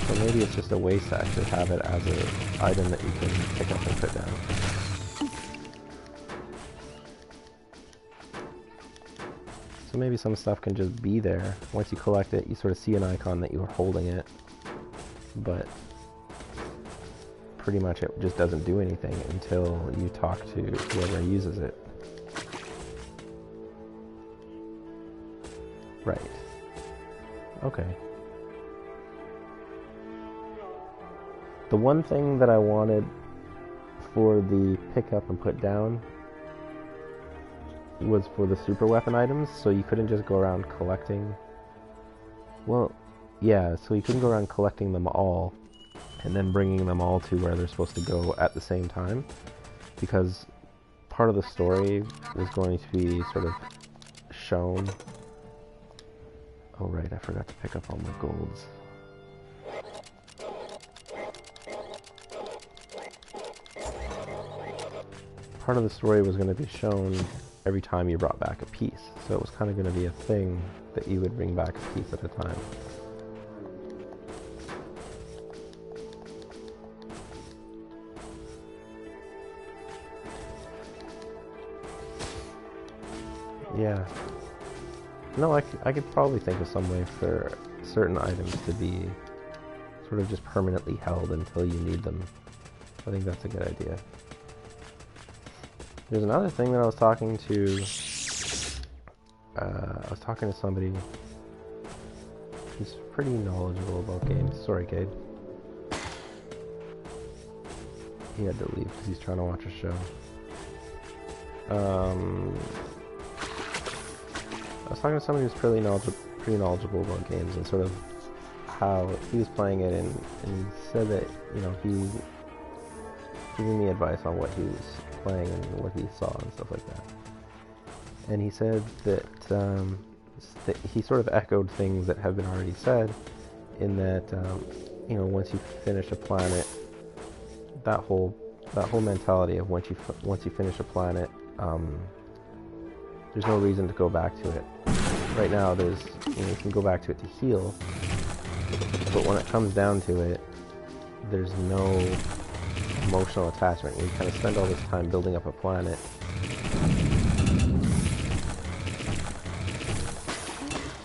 So maybe it's just a waste to actually have it as an item that you can pick up and put down. So maybe some stuff can just be there. Once you collect it, you sort of see an icon that you are holding it, but pretty much it just doesn't do anything until you talk to whoever uses it. Right. Okay. The one thing that I wanted for the pick up and put down was for the super weapon items, so you couldn't just go around collecting. Well, yeah, so you couldn't go around collecting them all and then bringing them all to where they're supposed to go at the same time, because part of the story was going to be sort of shown. Oh right, I forgot to pick up all my golds. Part of the story was going to be shown every time you brought back a piece, so it was kind of going to be a thing that you would bring back a piece at a time. Yeah. No, I could probably think of some way for certain items to be sort of just permanently held until you need them. I think that's a good idea. There's another thing that I was talking to somebody who's pretty knowledgeable about games. Sorry, Cade. He had to leave because he's trying to watch a show. I was talking to somebody who's pretty knowledgeable about games and sort of how he was playing it, and he said that, you know, he giving me advice on what he was playing and what he saw and stuff like that. And he said that he sort of echoed things that have been already said, in that you know, once you finish a planet, that whole mentality of once you finish a planet, there's no reason to go back to it. Right now, you can go back to it to heal, but when it comes down to it, there's no emotional attachment. You kind of spend all this time building up a planet.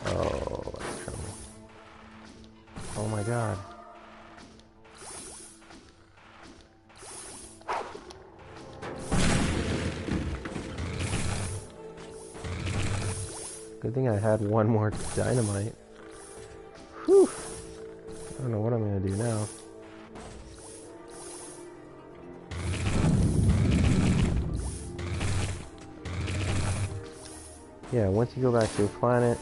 Oh, that's trouble. Oh my god. Good thing I had one more dynamite. Whew. I don't know what I'm gonna do now. Yeah, once you go back to a planet,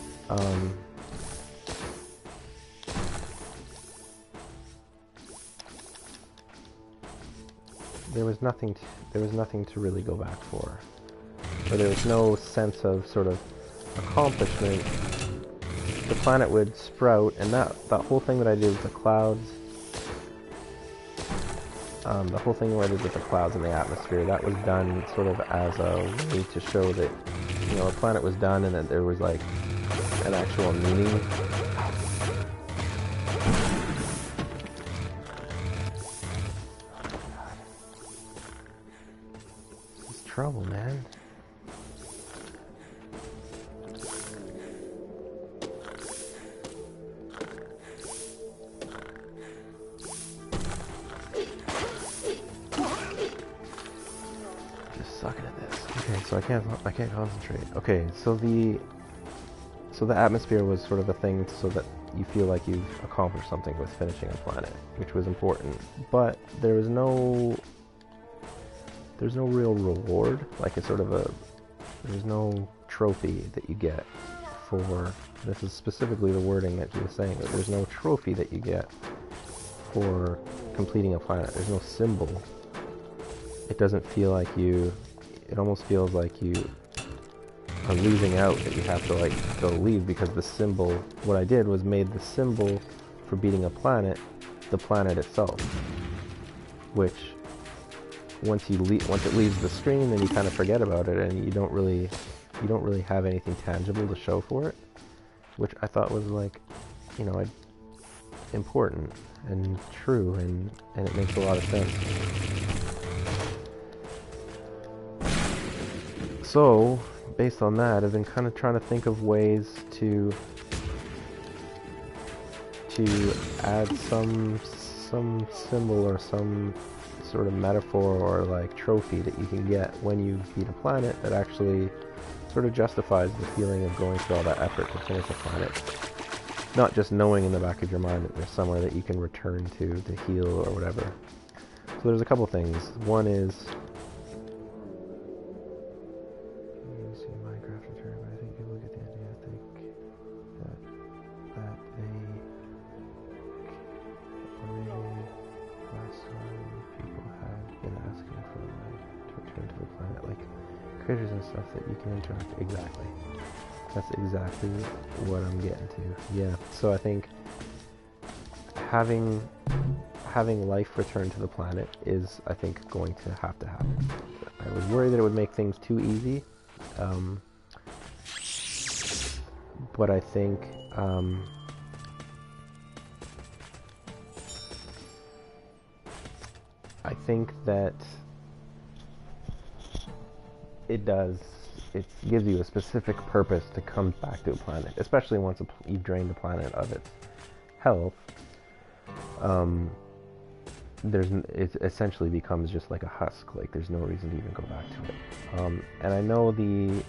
there was nothing to really go back for. Or there was no sense of sort of accomplishment. The planet would sprout, and that whole thing that I did with the clouds, the whole thing that I did with the clouds and the atmosphere, that was done sort of as a way to show that, you know, a planet was done and that there was like an actual meaning. This is trouble, man. Sucking at this. Okay, so I can't concentrate. Okay, so the atmosphere was sort of a thing so that you feel like you've accomplished something with finishing a planet, which was important. But there's no real reward, like it's sort of there's no trophy that you get for, this is specifically the wording that he was saying, that there's no trophy that you get for completing a planet. There's no symbol. It doesn't feel like it almost feels like you are losing out, that you have to like go leave, because the symbol, what I did was made the symbol for beating a planet the planet itself, which once it leaves the screen, then you kind of forget about it, and you don't really have anything tangible to show for it, which I thought was, like, you know, important and true, and it makes a lot of sense. So, based on that, I've been kind of trying to think of ways to add some symbol or some sort of metaphor or like trophy that you can get when you beat a planet that actually sort of justifies the feeling of going through all that effort to finish a planet. Not just knowing in the back of your mind that there's somewhere that you can return to heal or whatever. So there's a couple things. One is, Critters and stuff that you can interact. Exactly. That's exactly what I'm getting to. Yeah. So I think having life return to the planet is, I think, going to happen. I was worried that it would make things too easy, but I think that it gives you a specific purpose to come back to a planet, especially once you've drained the planet of its health. It essentially becomes just like a husk. Like there's no reason to even go back to it. And I know the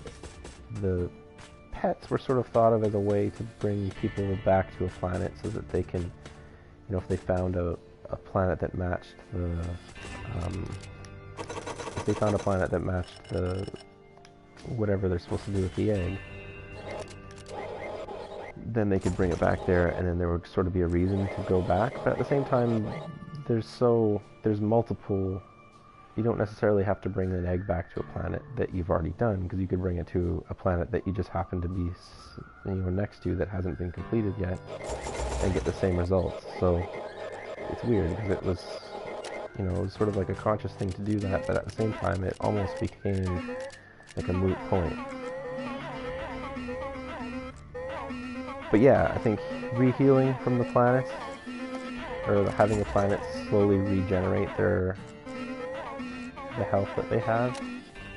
pets were sort of thought of as a way to bring people back to a planet so that they can, if they found a planet that matched the whatever they're supposed to do with the egg, then they could bring it back there, and then there would sort of be a reason to go back. But at the same time, there's multiple. You don't necessarily have to bring an egg back to a planet that you've already done, because you could bring it to a planet that you just happen to be, next to that hasn't been completed yet, and get the same results. So it's weird because it was sort of like a conscious thing to do that, but at the same time, it almost became like a moot point. But yeah, I think rehealing from the planet, or having the planet slowly regenerate the health that they have,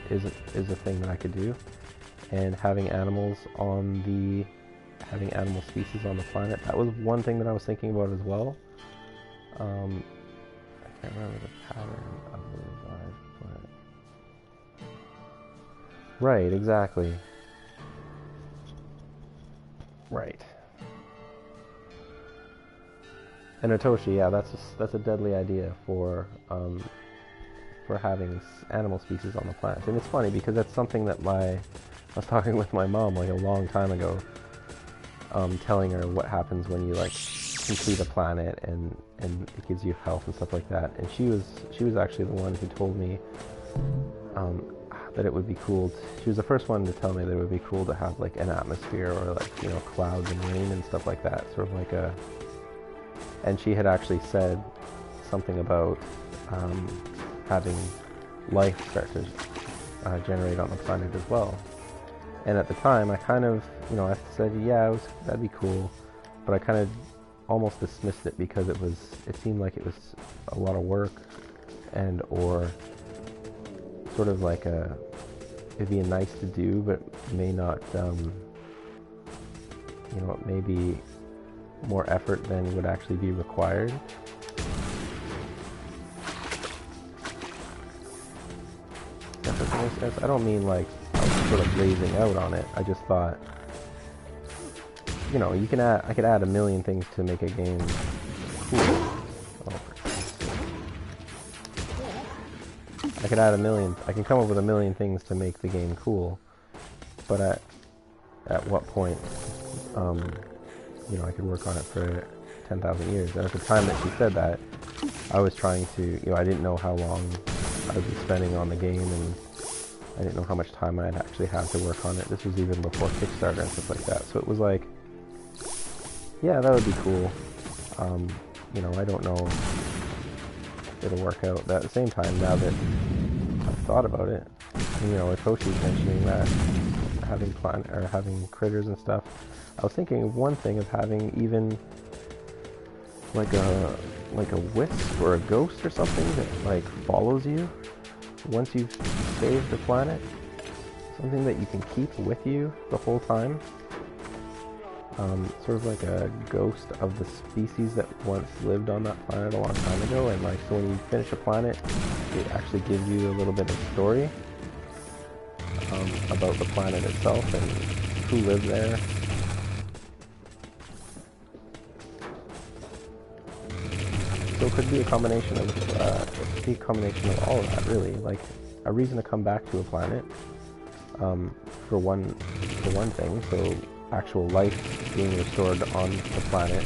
is a thing that I could do. And having animal species on the planet, that was one thing that I was thinking about as well. I can't remember the pattern of the revived planet. Right, exactly. Right. And Otoshi, yeah, that's a deadly idea for having animal species on the planet. And it's funny because that's something that I was talking with my mom like a long time ago, telling her what happens when you like complete a planet and it gives you health and stuff like that. And she was actually the one who told me that it would be cool. She was the first one to tell me that it would be cool to have like an atmosphere or like clouds and rain and stuff like that, sort of like a. And she had actually said something about having life start to generate on the planet as well. And at the time, I kind of, I said, yeah, that'd be cool, but I kind of almost dismissed it because it seemed like it was a lot of work, or sort of like it'd be nice to do, but may not, it may be more effort than would actually be required. I don't mean like I was sort of blazing out on it. I just thought, I could add a million things to make a game cool. I can come up with a million things to make the game cool, but at what point, I could work on it for 10,000 years. And at the time that she said that, I was trying to, I didn't know how long I would be spending on the game, and I didn't know how much time I'd actually have to work on it. This was even before Kickstarter and stuff like that. So it was like, yeah, that would be cool. I don't know if it'll work out. But at the same time, now that I've thought about it, Atoshi's mentioning that having critters and stuff, I was thinking of one thing of having even like a wisp or a ghost or something that like follows you once you've saved the planet. Something that you can keep with you the whole time. Sort of like a ghost of the species that once lived on that planet a long time ago, and like so when you finish a planet, it actually gives you a little bit of story about the planet itself and who lived there. So it could be a combination of all of that, really. Like a reason to come back to a planet, for one thing. So actual life being restored on the planet,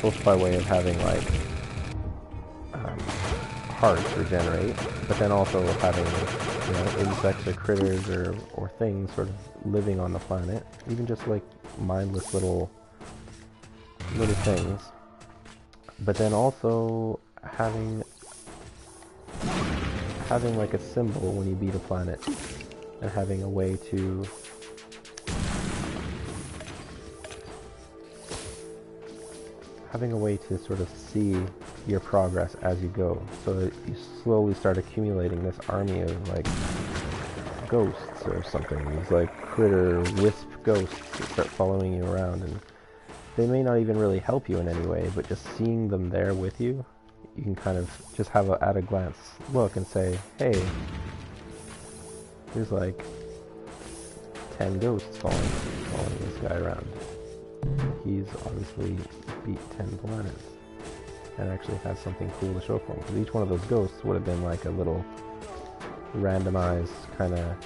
both by way of having like hearts regenerate, but then also having, you know, insects or critters or things sort of living on the planet, even just like mindless little things. But then also having like a symbol when you beat a planet, and having a way to sort of see your progress as you go. So that you slowly start accumulating this army of like ghosts or something. These like critter wisp ghosts that start following you around, and they may not even really help you in any way, but just seeing them there with you, you can kind of just have a at a glance look and say, hey, there's like 10 ghosts following this guy around. He's obviously beat 10 planets and actually has something cool to show for him. Because each one of those ghosts would have been like a little randomized kind of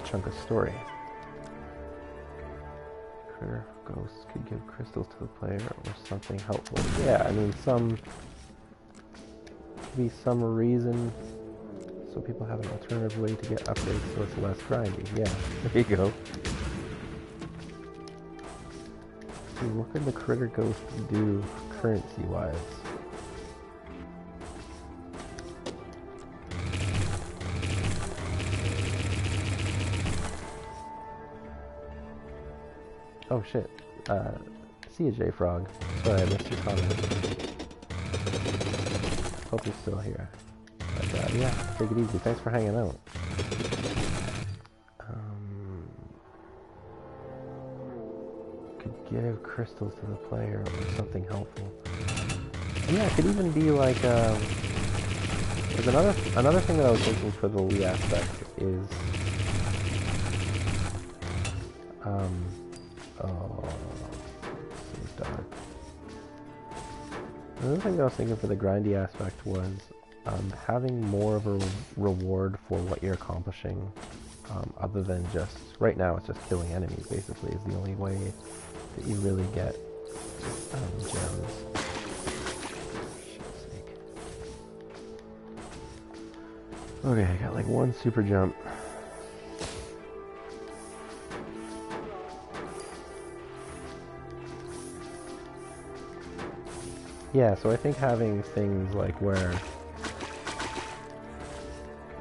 chunk of story. Critter ghosts could give crystals to the player or something helpful. Yeah, I mean, could be some reason so people have an alternative way to get upgrades so it's less grindy. Yeah, there you go. See, what could the critter ghost do currency-wise? Oh shit. See you, J-Frog. Sorry, I missed your comment. Hope you're still here. But yeah, take it easy. Thanks for hanging out. Could give crystals to the player or something helpful. And yeah, it could even be like, there's another thing that I was thinking for the Wii aspect is, oh, so dark. Another thing that I was thinking for the grindy aspect was having more of a reward for what you're accomplishing, other than just, right now it's just killing enemies basically is the only way that you really get gems. Shit's sake. Okay, I got like one super jump. Yeah, so I think having things like where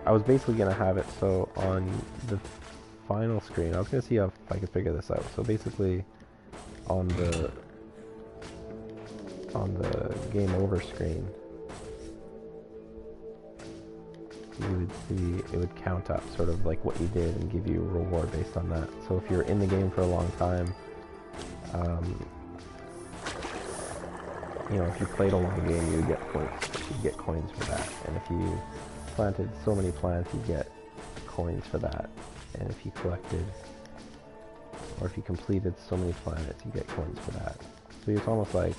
I was basically going to have it so on the final screen, I was going to see if I could figure this out. So basically on the game over screen, you would see it would count up sort of like what you did and give you a reward based on that. So if you're in the game for a long time, you know, if you played a long game, you would get points. You get coins for that. And if you planted so many plants, you get coins for that. And if you collected, or if you completed so many planets, you get coins for that. So it's almost like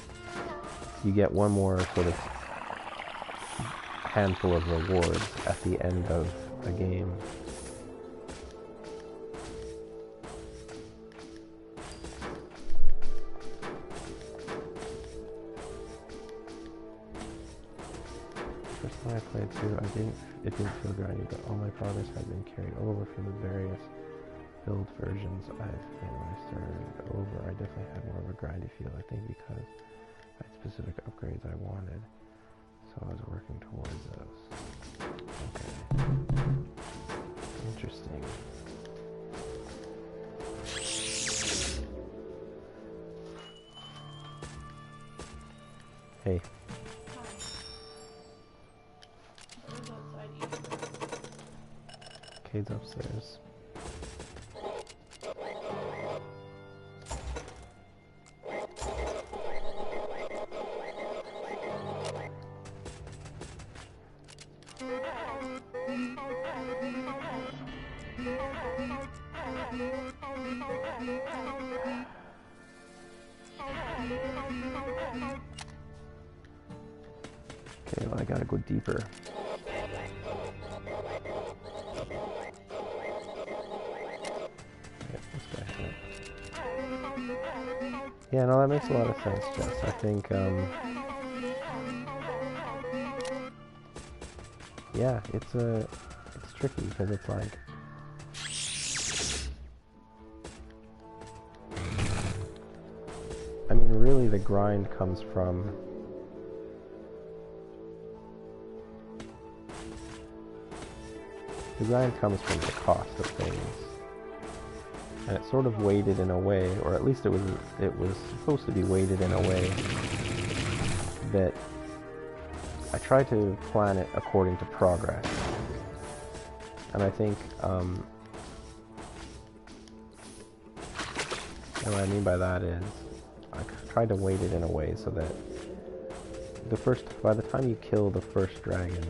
you get one more sort of handful of rewards at the end of a game. First time I played through, it didn't feel grindy, but all my progress had been carried over from the various build versions I've when I started over. I definitely had more of a grindy feel, I think because I had specific upgrades I wanted, so I was working towards those. Okay. Interesting. Hey. Cade's upstairs. Okay, well, I gotta go deeper. Yeah, this guy here. Yeah, no, that makes a lot of sense, Jess. I think, yeah, it's tricky because it's like, I mean, really the grind comes from the cost of things. And it's sort of weighted in a way, or at least it was supposed to be weighted in a way that I try to plan it according to progress. And I think, and what I mean by that is, I tried to weight it in a way so that by the time you kill the first dragon,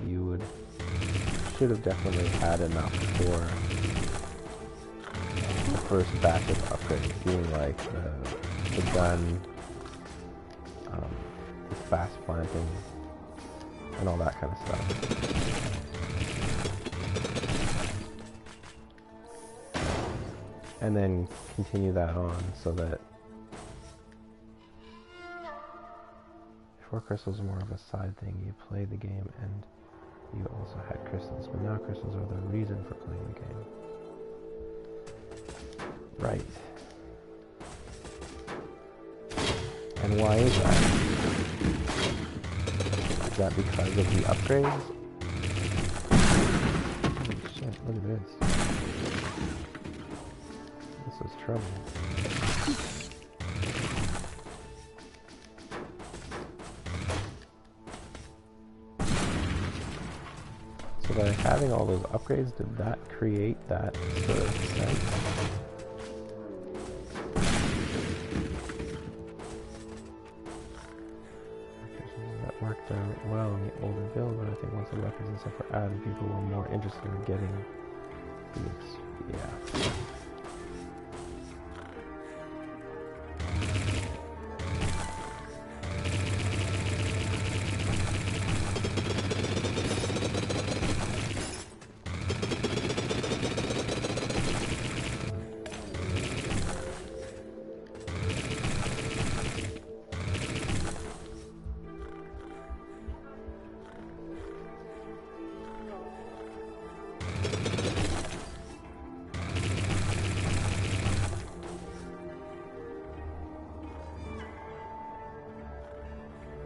you should have definitely had enough for the first batch of upgrades, being like the gun, the fast planting, and all that kind of stuff. And then continue that on so that 4 crystals are more of a side thing. You play the game and you also had crystals, but now crystals are the reason for playing the game. Right. And why is that? Is that because of the upgrades? Holy shit, look at this. This is trouble. So by having all those upgrades, did that create that sort of sense? That worked out well in the older build, but I think once the weapons and stuff were added, people were more interested in getting these. Yeah.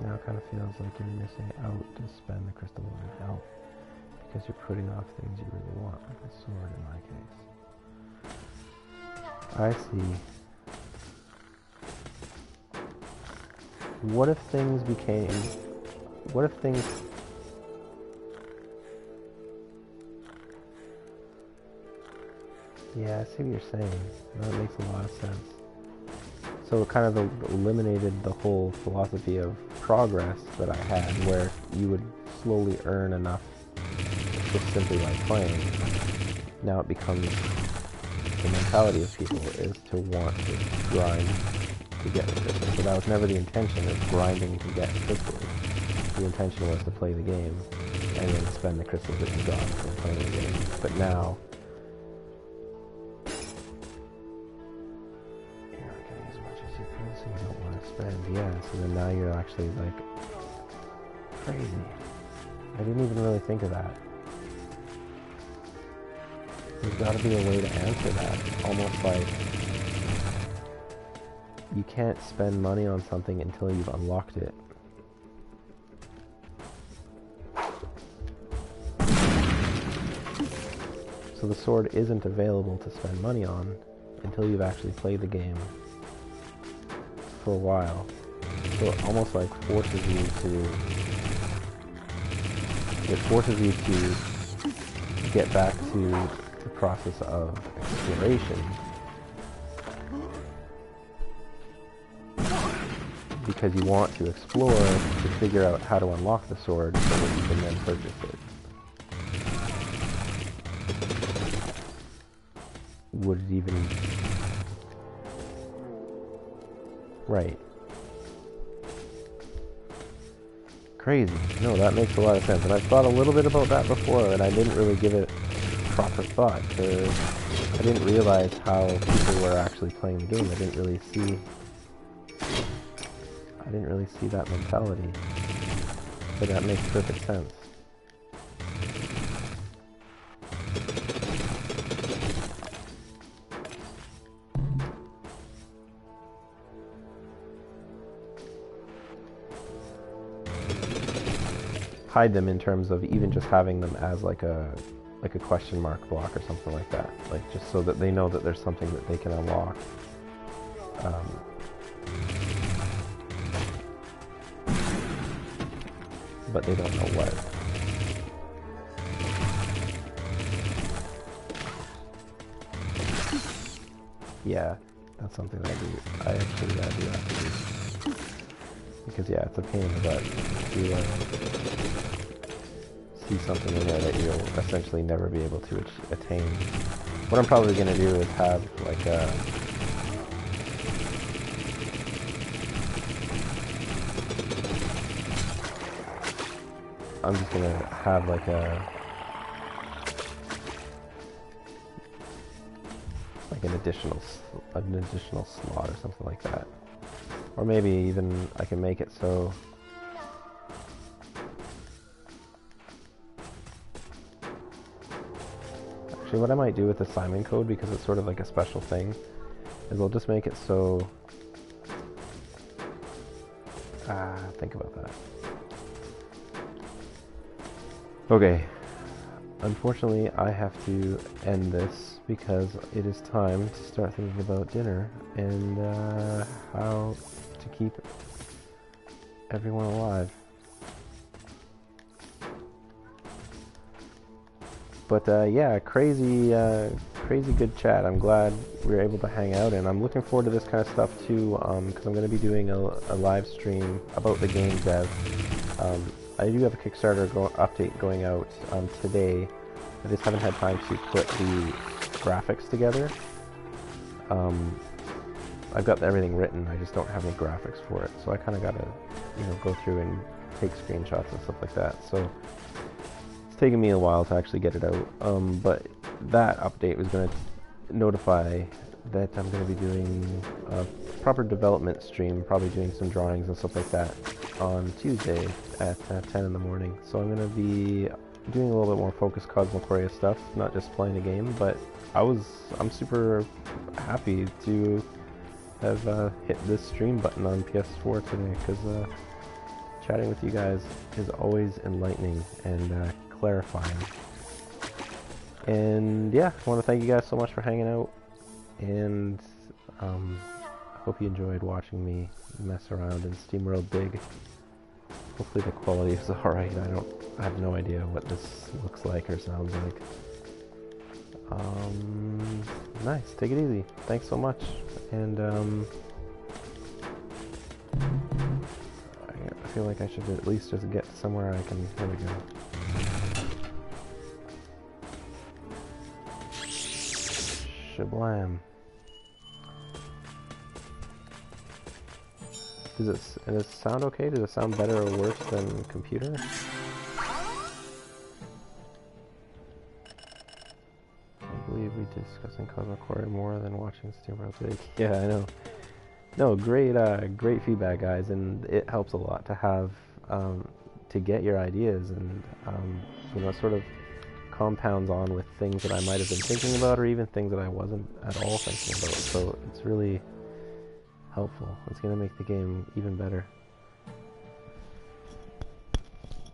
Now it kind of feels like you're missing out to spend the crystal in health because you're putting off things you really want, like a sword in my case. I see. What if things became... What if things... Yeah, I see what you're saying. That makes a lot of sense. So it kind of eliminated the whole philosophy of progress that I had, where you would slowly earn enough just simply by playing. Now it becomes the mentality of people is to want to grind to get the crystals. So that was never the intention of grinding to get crystals. The intention was to play the game and then spend the crystals that you got from playing the game. But now you don't want to spend, yeah, so then now you're actually like crazy. I didn't even really think of that. There's got to be a way to answer that. Almost like you can't spend money on something until you've unlocked it. So the sword isn't available to spend money on until you've actually played the game for a while. So it almost like forces you to get back to the process of exploration, because you want to explore to figure out how to unlock the sword so that you can then purchase it. Would it even... Right. Crazy. No, that makes a lot of sense. And I've thought a little bit about that before, and I didn't really give it proper thought. I didn't realize how people were actually playing the game. I didn't really see I didn't really see that mentality, but that makes perfect sense. Hide them in terms of even just having them as like a question mark block or something like that, like just so that they know that there's something that they can unlock. But they don't know what. Yeah, that's something that I actually do have to do. Because yeah, it's a pain in the butt to see something in there that you'll essentially never be able to attain. What I'm probably going to do is have like a... I'm just going to have like an additional slot or something like that. Or maybe even I can make it so actually what I might do with the Simon code, because it's sort of like a special thing, is I'll just make it so think about that. Okay, unfortunately I have to end this because it is time to start thinking about dinner and how to keep everyone alive. But yeah, crazy good chat. I'm glad we were able to hang out, and I'm looking forward to this kind of stuff too, because I'm going to be doing a live stream about the game dev. I do have a Kickstarter update going out today. I just haven't had time to put the graphics together. I've got everything written, I just don't have any graphics for it, so I kind of got to, go through and take screenshots and stuff like that. So it's taken me a while to actually get it out. But that update was going to notify that I'm going to be doing a proper development stream, probably doing some drawings and stuff like that on Tuesday at 10 in the morning. So I'm going to be doing a little bit more focused Cosmochoria stuff, not just playing a game, but I'm super happy to have hit this stream button on PS4 today, because chatting with you guys is always enlightening and clarifying. And yeah, I want to thank you guys so much for hanging out, and I hope you enjoyed watching me mess around in Steamworld Dig. Hopefully the quality is alright. I have no idea what this looks like or sounds like. Nice, take it easy. Thanks so much. And I feel like I should at least just get somewhere I can... Here we go. Shablam. Does it sound okay? Does it sound better or worse than computer? I believe we discussing Cosmochoria more than watching Steamworld today. Yeah, I know. No, great feedback, guys, and it helps a lot to have to get your ideas, and sort of compounds on with things that I might have been thinking about, or even things that I wasn't at all thinking about. So it's really helpful. It's gonna make the game even better.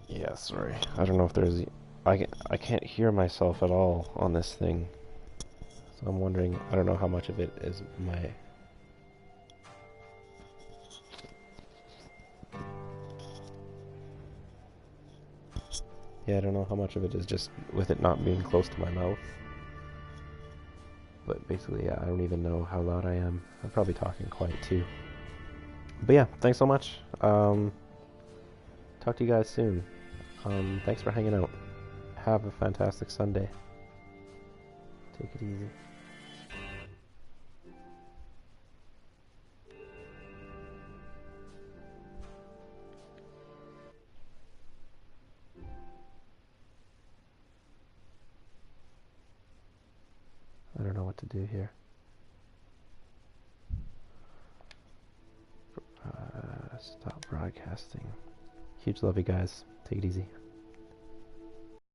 Yeah, sorry. I don't know if there's... I can't hear myself at all on this thing. So I'm wondering, I don't know how much of it is my... Yeah, I don't know how much of it is just with it not being close to my mouth. But basically, yeah, I don't even know how loud I am. I'm probably talking quiet too. But yeah, thanks so much. Talk to you guys soon. Thanks for hanging out. Have a fantastic Sunday. Take it easy. I don't know what to do here. Stop broadcasting. Huge love you guys. Take it easy.